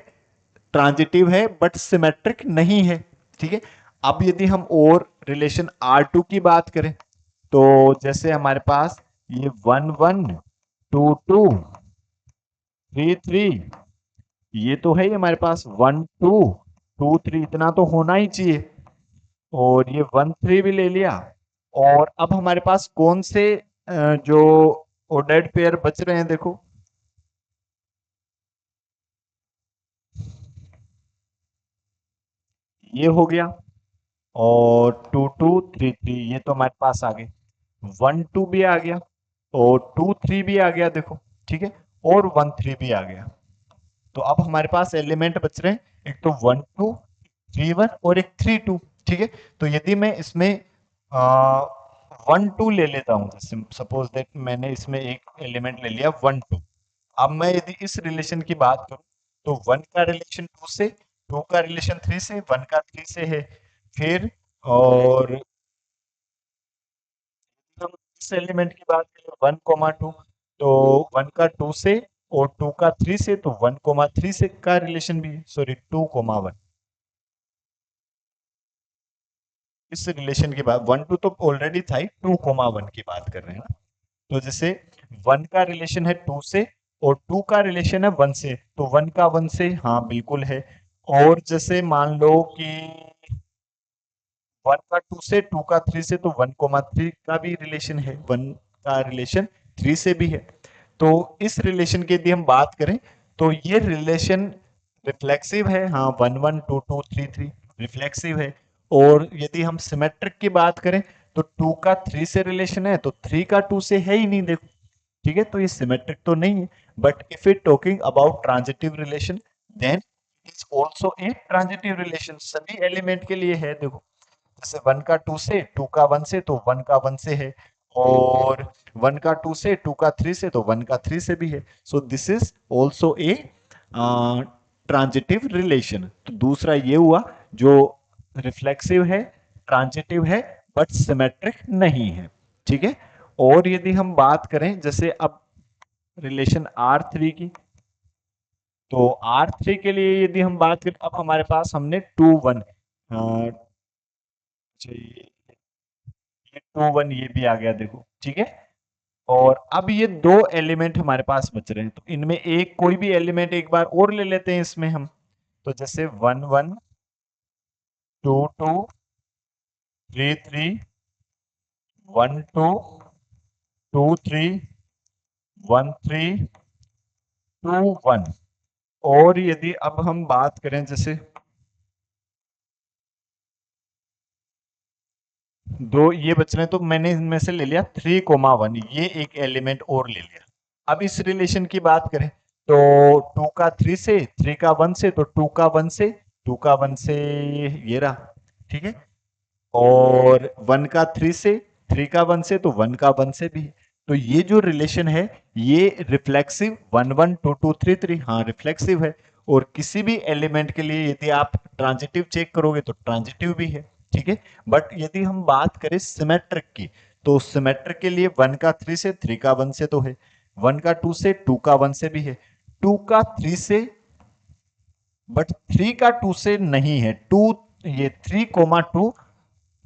ट्रांजिटिव है, बट सिमेट्रिक नहीं है। ठीक है, अब यदि हम और रिलेशन R2 की बात करें, तो जैसे हमारे पास ये 1 1 2 2 3 3, ये तो है ही हमारे पास 1 2 2 3, इतना तो होना ही चाहिए, और ये 1 3 भी ले लिया। और अब हमारे पास कौन से जो ओडेड पेयर बच रहे हैं, देखो ये हो गया, और 2 2 3 3 ये तो हमारे पास आ गए, 1 2 भी आ गया और 2 3 भी आ गया, देखो। ठीक है, और 1 3 भी आ गया। तो अब हमारे पास एलिमेंट बच रहे हैं, एक तो 1 2 3 1 और एक 3 2। ठीक है, तो यदि मैं इसमें 1 2 ले लेता हूं, सपोज दैट मैंने इसमें एक एलिमेंट ले लिया 1 2। अब मैं यदि इस रिलेशन की बात करूं, तो 1 का रिलेशन 2 से, 2 का रिलेशन 3 से, 1 का 3 से है। फिर और हम इस एलिमेंट की बात करें 1 कोमा 2, तो 1 का 2 से और 2 का 3 से, तो 1 कोमा 3 से का रिलेशन भी है, सॉरी 2 कोमा 1। इस रिलेशन की बात, 1 2 तो ऑलरेडी था ही, 2 कोमा 1 की बात कर रहे हैं ना। तो जैसे 1 का रिलेशन है 2 से और 2 का रिलेशन है 1 से, तो 1 का 1 से हाँ बिल्कुल है। और जैसे मान लो कि 1 का 2 से, 2 का 3 से, तो 1 कोमा 3 का भी रिलेशन है, 1 का रिलेशन 3 से भी है। तो इस रिलेशन की यदि हम बात करें, तो ये रिलेशन रिफ्लेक्सिव है, हाँ 1 1 2 2 3 3 रिफ्लेक्सिव है। और यदि हम सिमेट्रिक की बात करें, तो 2 का 3 से रिलेशन है, तो 3 का 2 से है ही नहीं, देखो। ठीक है, तो ये सिमेट्रिक तो नहीं है। But if it talking about transitive relation, then it's also a transitive relation, सभी एलिमेंट के लिए है, देखो। जैसे 1 का 2 से, 2 का 1 से, तो 1 का 1 से है, और 1 का 2 से, 2 का 3 से, तो 1 का 3 से भी है। So this is also a transitive relation. तो दूसरा ये हुआ जो रिफ्लेक्सिव है, ट्रांजिटिव है, बट सिमेट्रिक नहीं है। ठीक है, और यदि हम बात करें जैसे अब रिलेशन R3 की, तो R3 के लिए यदि हम बात करें, अब हमारे पास हमने 2 1, ये 2 1 ये भी आ गया, देखो। ठीक है, और अब ये दो एलिमेंट हमारे पास बच रहे हैं, तो इनमें एक कोई भी एलिमेंट एक बार और ले लेते हैं इसमें हम। तो जैसे 1 1 2 2 3 3 1 2 2 3 1 3 2 1। और यदि अब हम बात करें जैसे दो ये बच रहे हैं, तो मैंने इनमें से ले लिया 3 कोमा 1, ये एक एलिमेंट और ले लिया। अब इस रिलेशन की बात करें, तो 2 का 3 से, 3 का 1 से, तो 2 का 1 से, 2 का 1 से ये रहा। ठीक है, और 1 का 3 से, 3 का 1 से, तो 1 का 1 से भी। तो ये जो रिलेशन है ये रिफ्लेक्सिव 1 1 2 2 3 3, हाँ रिफ्लेक्सिव है। और किसी भी एलिमेंट के लिए यदि आप ट्रांजिटिव चेक करोगे तो ट्रांजिटिव भी है। ठीक है, बट यदि हम बात करें सिमेट्रिक की, तो सिमेट्रिक के लिए 1 का 3 से, 3 का 1 से तो है, 1 का 2 से, 2 का 1 से भी है, 2 का 3 से, बट 3 का 2 से नहीं है। 2 ये 3 coma 2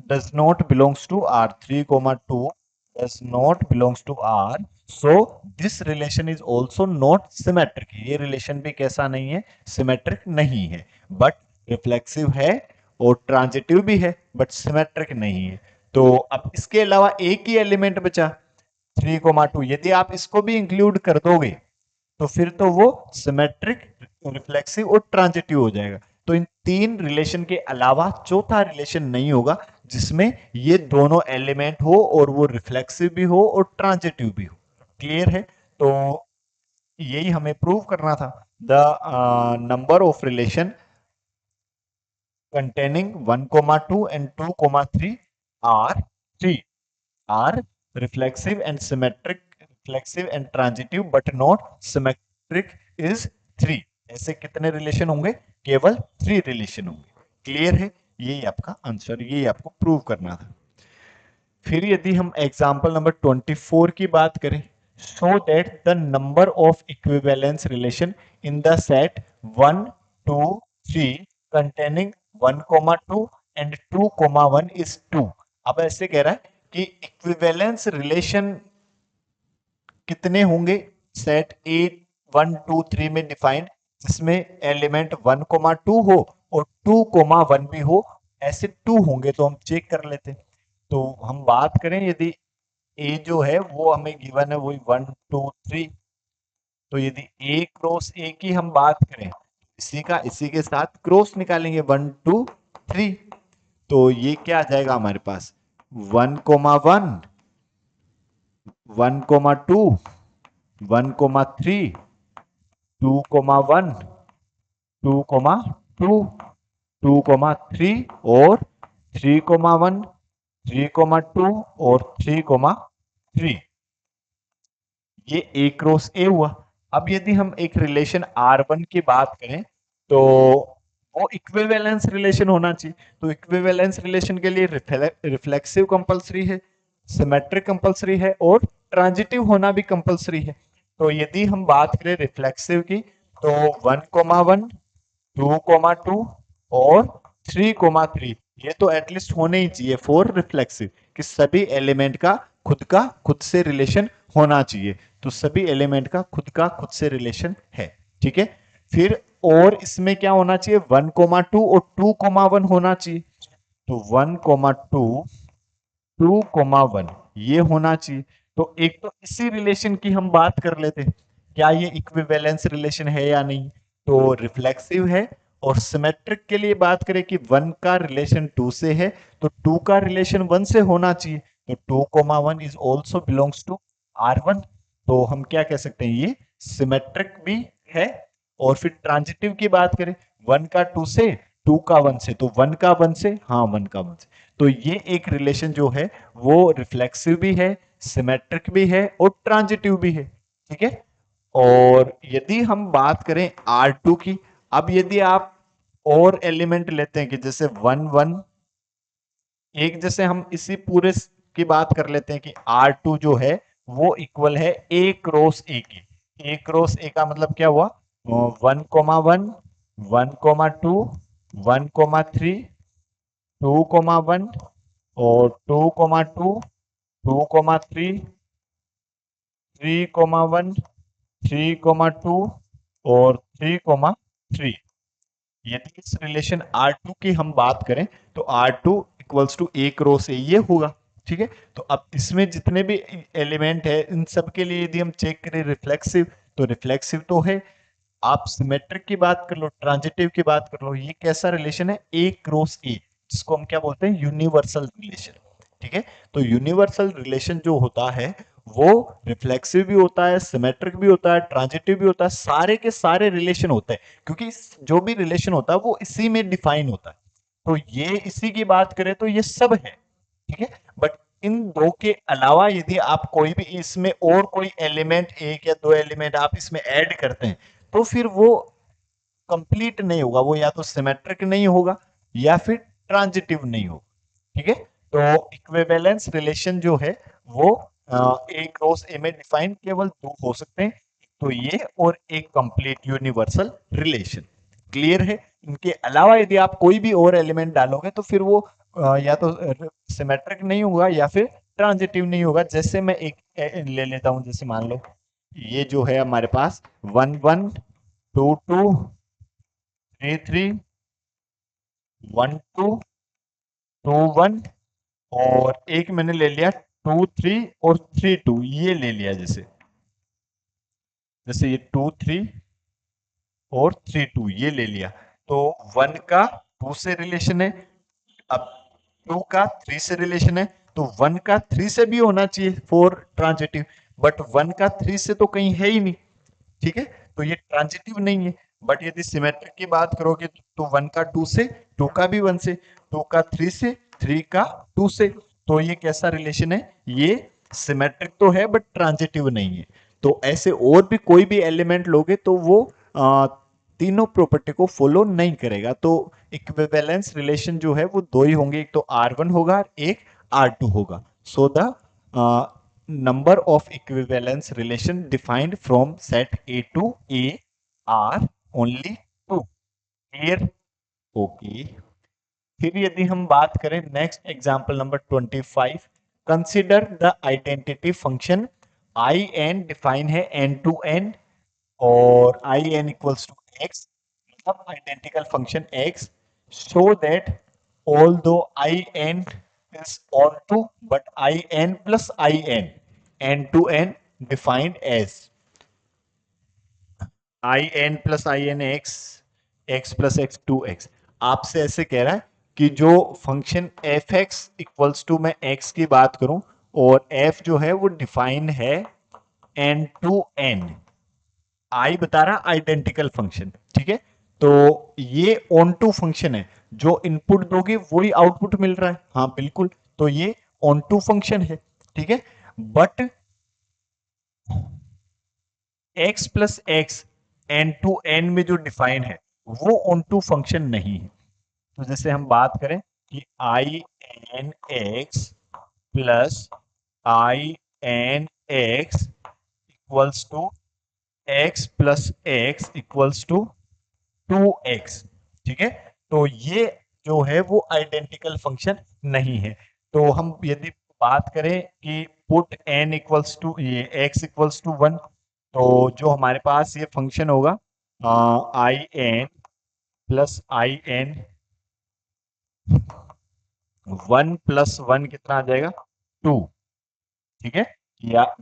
does not belongs to R, 3 comma 2 does not belongs to R, so this relation is also not symmetric। ये रिलेशन भी कैसा नहीं है, सिमेट्रिक नहीं है, बट रिफ्लेक्सिव है और ट्रांजिटिव भी है, बट सिमेट्रिक नहीं है। तो अब इसके अलावा एक ही एलिमेंट बचा, 3,2। यदि आप इसको भी इंक्लूड कर दोगे तो फिर तो वो सिमेट्रिक, रिफ्लेक्सिव और ट्रांजिटिव हो जाएगा। तो इन तीन रिलेशन के अलावा चौथा रिलेशन नहीं होगा जिसमें ये दोनों एलिमेंट हो और वो रिफ्लेक्सिव भी हो और ट्रांजिटिव भी हो। क्लियर है? तो यही हमें प्रूव करना था। The number of relation containing 1,2 and 2,3 are reflexive and symmetric, reflexive and transitive but not symmetric is 3। ऐसे कितने रिलेशन होंगे? केवल 3 रिलेशन होंगे। क्लियर है? यही आपका आंसर, यही आपको प्रूव करना था। फिर यदि हम एग्जांपल नंबर 24 की बात करें, show that the number of equivalence relation in the set 1 2 3 containing 1,2 and 2,1 is 2। अब ऐसे कह रहा है कि इक्विवेलेंस रिलेशन कितने होंगे सेट ए 1 2 3 में डिफाइंड, जिसमें एलिमेंट 1,2 हो और 2,1 भी हो। ऐसे 2 होंगे तो हम चेक कर लेते हैं। तो हम बात करें, यदि ए जो है वो हमें गिवन है वही 1 2 3, तो यदि ए क्रॉस ए की हम बात करें, इसी के साथ क्रॉस निकालेंगे 1 2 3। तो ये क्या आ जाएगा हमारे पास 1,1 1,2 1,3 2,1 2,2 2,3 और 3,1 3,2 और 3,3। ये ए क्रॉस ए हुआ। अब यदि हम एक रिलेशन R1 की बात करें तो वो इक्विवेलेंस रिलेशन होना चाहिए। तो इक्विवेलेंस रिलेशन के लिए रिफ्लेक्सिव कंपलसरी है, सिमेट्रिक कंपलसरी है और ट्रांजिटिव होना भी कंपलसरी है। तो यदि हम बात करें रिफ्लेक्सिव की तो 1,1 2,2 और 3,3 ये तो एटलीस्ट होने ही चाहिए फॉर रिफ्लेक्सिव, कि सभी एलिमेंट का खुद से रिलेशन होना चाहिए। तो सभी एलिमेंट का खुद से रिलेशन है। ठीक है, फिर और इसमें क्या होना चाहिए 1,2 और 2,1 होना चाहिए। तो 1,2 2,1 ये होना चाहिए। तो एक तो इसी रिलेशन की हम बात कर लेते हैं, क्या ये इक्विवेलेंस रिलेशन है या नहीं। तो रिफ्लेक्सिव है। और सिमेट्रिक के लिए बात करें कि 1 का रिलेशन 2 से है तो 2 का रिलेशन 1 से होना चाहिए। तो 2,1 is also belongs to R1। तो हम क्या कह सकते हैं, ये सिमेट्रिक भी है। और फिर ट्रांजिटिव की बात करें 1 का 2 से 2 का 1 से, तो 1 का 1 से, हाँ 1 का 1 से। तो ये एक रिलेशन जो है वो रिफ्लेक्सिव भी है, सिमेट्रिक भी है और ट्रांजिटिव भी है। ठीक है। और यदि हम बात करें R2 की, अब यदि आप और एलिमेंट लेते हैं कि जैसे 1 1 एक, जैसे हम इसी पूरे की बात कर लेते हैं कि R2 जो है वो इक्वल है A क्रॉस A की। A क्रॉस A का मतलब क्या हुआ 1,1 1,2 1,3 2,1 और 2,2 2,3 3,1 3,2 और 3,3। यदि इस रिलेशन R2 की हम बात करें तो R2 equals to A cross A ये होगा। ठीक है। तो अब इसमें जितने भी एलिमेंट है इन सब के लिए यदि हम चेक करें रिफ्लेक्सिव, तो रिफ्लेक्सिव तो है। आप सिमेट्रिक की बात कर लो, ट्रांजिटिव की बात कर लो, ये कैसा रिलेशन है A क्रॉस A, जिसको हम क्या बोलते हैं यूनिवर्सल रिलेशन। ठीक है। तो यूनिवर्सल रिलेशन जो होता है वो रिफ्लेक्सिव भी होता है, सिमेट्रिक भी होता है, ट्रांजिटिव भी होता है, सारे के सारे रिलेशन होते हैं, क्योंकि जो भी रिलेशन होता है वो इसी में डिफाइन होता है। तो ये इसी की बात करें तो ये सब है। ठीक है। बट इन दो के अलावा यदि आप कोई भी इसमें और कोई एलिमेंट, एक या दो एलिमेंट आप इसमें ऐड करते हैं तो फिर वो कंप्लीट नहीं होगा, वो या तो सिमेट्रिक नहीं होगा या फिर ट्रांजिटिव नहीं होगा। ठीक है। तो इक्विवेलेंस रिलेशन जो है वो ए क्रॉस ए में डिफाइन केवल दो हो सकते हैं, तो ये और एक कंप्लीट यूनिवर्सल रिलेशन। क्लियर है? इनके अलावा यदि आप कोई भी और एलिमेंट डालोगे तो फिर वो या तो सिमेट्रिक नहीं होगा या फिर ट्रांजिटिव नहीं होगा। जैसे मैं एक ले लेता हूं, जैसे मान लो ये जो है हमारे पास 1 1 2 2 3 3 1 2 2 1 और एक मैंने ले लिया 2 3 और 3 2 ये ले लिया, जैसे ये 2 3 और 3 2 ये ले लिया, तो 1 का 2 से रिलेशन है, अब 2 का 3 से रिलेशन है, तो 1 का 3 से भी होना चाहिए फॉर ट्रांजिटिव, बट 1 का 3 से तो कहीं है ही नहीं, ठीक है, तो ये ट्रांजिटिव नहीं है। बट यदि सिमेट्रिक की बात करोगे तो 1 का 2 से, 2 का भी 1 से, 2 का 3 से, 3 का 2 से, तो ये कैसा रिलेशन है, ये सिमेट्रिक तो है बट ट्रांजिटिव नहीं है। तो ऐसे और भी कोई भी एलिमेंट लोगे तो वो तीनों प्रॉपर्टी को फॉलो नहीं करेगा। तो इक्विवेलेंस रिलेशन जो है वो दो ही होंगे, एक तो R1 होगा, एक R2 होगा। So the number of equivalence relation defined from set A to A are only two. Clear? Okay. फिर यदि हम बात करें next example number 25, consider the identity function I N, define है n टू n और I N equals to x, मतलब identical function x, so that although I n is onto but I n plus I n to n defined as I n plus I n x, x plus x 2x। आपसे ऐसे कह रहा है कि जो function F x equals to, मैं x की बात करूं और f जो है वो डिफाइन है n टू n, आई बता रहा आइडेंटिकल फंक्शन, ठीक है, तो ये ऑन टू फंक्शन है, जो इनपुट दोगे वही आउटपुट मिल रहा है, हाँ बिल्कुल, तो ये ऑन टू फंक्शन है, ठीक है, but x plus X N to N में जो डिफाइन है वो ऑन टू फंक्शन नहीं है। तो जैसे हम बात करें कि I N X plus I N X equals to x plus X equals to 2x, ठीक है, तो ये जो है वो आइडेंटिकल फंक्शन नहीं है। तो हम यदि बात करें कि पुट n इक्वल्स टू ये x इक्वल्स टू 1, तो जो हमारे पास ये फंक्शन होगा I N plus I N, 1 plus 1 कितना आ जाएगा 2, ठीक है, या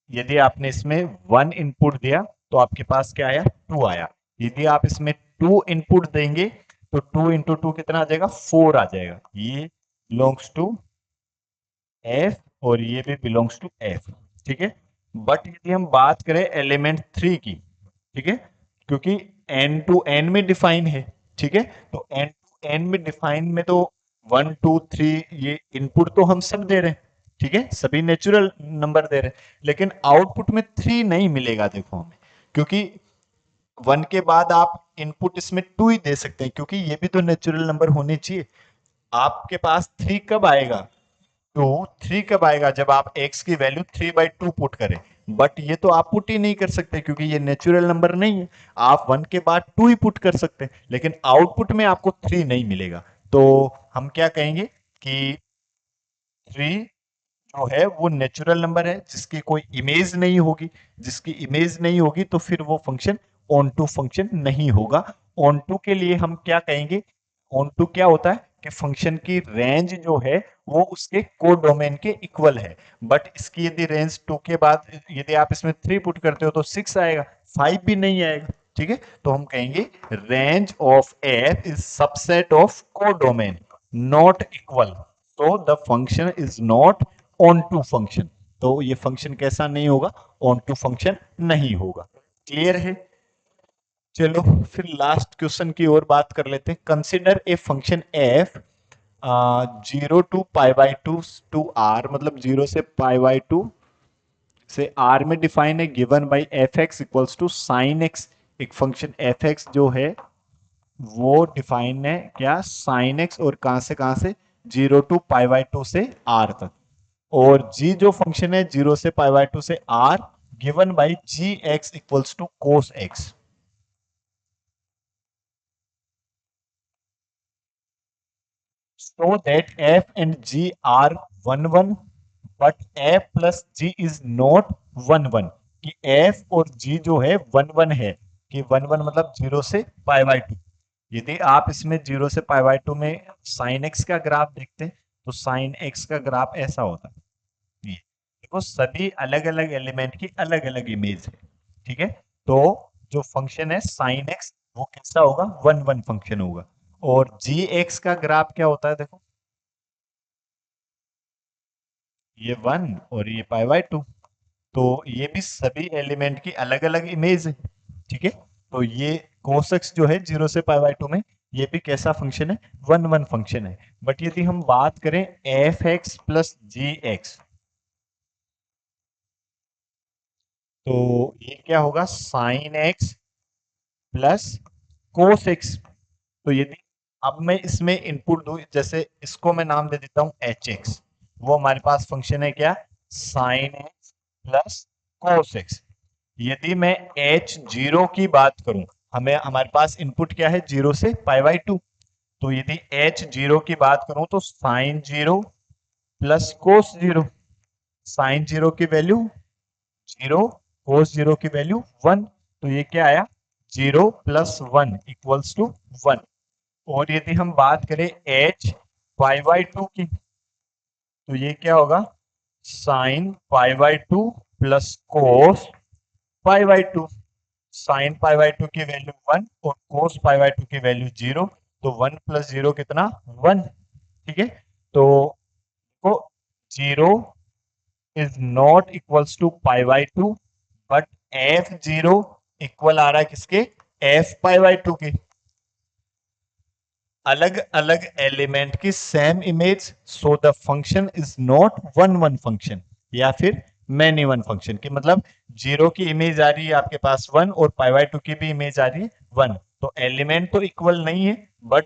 यदि आपने इसमें 1 इनपुट दिया तो आपके पास क्या आया 2 आया, यदि आप इसमें 2 इनपुट देंगे तो 2 इंटू 2 कितना आ जाएगा 4 आ जाएगा, ये बिलोंग्स टू एफ और ये भी बिलोंग्स टू एफ, ठीक है। बट यदि हम बात करें एलिमेंट 3 की, ठीक है, क्योंकि एन टू एन में डिफाइन है, ठीक है, तो एन टू एन में डिफाइन में तो 1 2 3 ये इनपुट तो हम सब दे रहे हैं, ठीक है, सभी नेचुरल नंबर दे रहे हैं, लेकिन आउटपुट में 3 नहीं मिलेगा, देखो हमें, क्योंकि 1 के बाद आप इनपुट इसमें 2 ही दे सकते हैं, क्योंकि ये भी तो नेचुरल नंबर होने चाहिए। आपके पास 3 कब आएगा, तो 3 कब आएगा जब आप x की वैल्यू 3/2 पुट करें, बट ये तो आप पुट ही नहीं कर सकते क्योंकि ये नेचुरल नंबर नहीं है। आप 1 के बाद 2 ही पुट कर सकते हैं, लेकिन आउटपुट में आपको 3 नहीं मिलेगा, तो हम क्या कहेंगे कि 3 जो है वो नेचुरल नंबर है जिसकी कोई इमेज नहीं होगी, जिसकी इमेज नहीं होगी तो फिर वो फंक्शन ऑन टू फंक्शन नहीं होगा। ऑन टू के लिए हम क्या कहेंगे, ऑन टू क्या होता है कि फंक्शन की रेंज जो है वो उसके कोडोमेन के इक्वल है, बट इसकी यदि रेंज 2 के बाद यदि आप इसमें 3 पुट करते हो तो 6 आएगा, 5 भी नहीं आएगा, ठीक है, तो हम कहेंगे range of F is subset of codomain not equal, तो the function is not onto function, तो ये फंक्शन कैसा नहीं होगा, ऑन टू फंक्शन नहीं होगा। क्लियर है? चलो फिर लास्ट क्वेश्चन की ओर बात कर लेते हैं। Consider a function F 0 to π/2 to R, मतलब 0 से π/2 से आर में डिफाइन है, given by F x equals to sine X. एक फंक्शन एफ एक्स जो है वो डिफाइन है क्या, साइन एक्स, और कहां से 0 to π/2 से आर तक, और g जो फंक्शन है 0 से π/2 से r, given by G x equals to cos X. So that f and g are 1 1 but f plus g is not 1 1, कि f और g जो है 1 1 है, कि 1 1 मतलब 0 से π/2। यदि आप इसमें 0 से π/2 में साइन x का ग्राफ देखते हैं तो साइन x का ग्राफ ऐसा होता है, ये देखो सभी अलग अलग एलिमेंट की अलग अलग इमेज है, ठीक है। तो जो फंक्शन है साइन एक्स वो कैसा होगा, वन वन फंक्शन होगा। और जी एक्स का ग्राफ क्या होता है, देखो ये वन और ये पाई बाय टू। तो ये भी सभी एलिमेंट की अलग अलग इमेज है, ठीक है। तो ये cos x जो है 0 से पाई बाय 2 में, ये भी कैसा फंक्शन है, वन वन फंक्शन है। बट यदि हम बात करें एफ एक्स प्लस जी एक्स, तो ये क्या होगा, sine x plus cos x. तो यदि अब मैं इसमें इनपुट दूं, जैसे इसको मैं नाम दे देता हूं एच एक्स, वो हमारे पास फंक्शन है क्या, sine x plus cos x. यदि मैं एच जीरो की बात करूं, हमें हमारे पास इनपुट क्या है, जीरो से पाई बाय टू। तो यदि एच जीरो की बात करूं तो sine zero plus cos zero. Sine zero की वैल्यू जीरो, कोस जीरो की वैल्यू वन। तो ये क्या आया, zero plus one equals to one. और यदि हम बात करें एच पाई बाय टू की, तो ये क्या होगा, sine pi by two plus cos pi by two. Sine pi by two की वैल्यू वन और कोस पाई बाय टू की वैल्यू जीरो। तो वन प्लस जीरो कितना, वन, ठीक है। तो zero is not equals to pi by two, but F zero equal आ रहा है किसके, एफ पाई बाय टू के। अलग अलग एलिमेंट की same image, so the function is not one one function, या फिर मैनी वन फंक्शन की, मतलब जीरो की इमेज आ रही है आपके पास वन और पाई बाय टू की भी इमेज आ रही है वन। तो एलिमेंट तो इक्वल नहीं है बट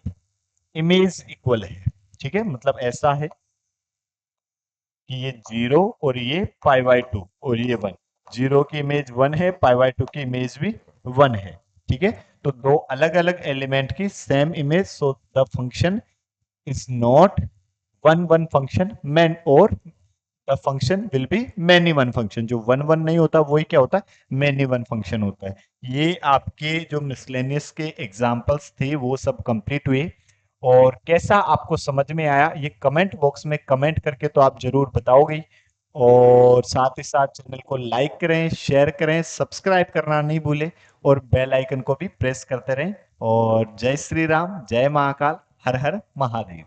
इमेज इक्वल है, ठीक है। मतलब ऐसा है कि ये जीरो और ये पाई बाय टू और ये वन, जीरो की इमेज वन है, पाई बाय टू की इमेज भी वन है, ठीक है। तो दो अलग अलग एलिमेंट की same image, so the function is not one one function man, और the function will be many one function. जो वन वन नहीं होता वही क्या होता है, मैनी वन फंक्शन होता है। ये आपके जो मिसलेनियस के एग्जाम्पल्स थे वो सब कंप्लीट हुए। और कैसा आपको समझ में आया ये कमेंट बॉक्स में कमेंट करके तो आप जरूर बताओगे। और साथ ही साथ चैनल को लाइक करें, शेयर करें, सब्सक्राइब करना नहीं भूलें, और बेल आइकन को भी प्रेस करते रहें। और जय श्री राम, जय महाकाल, हर हर महादेव।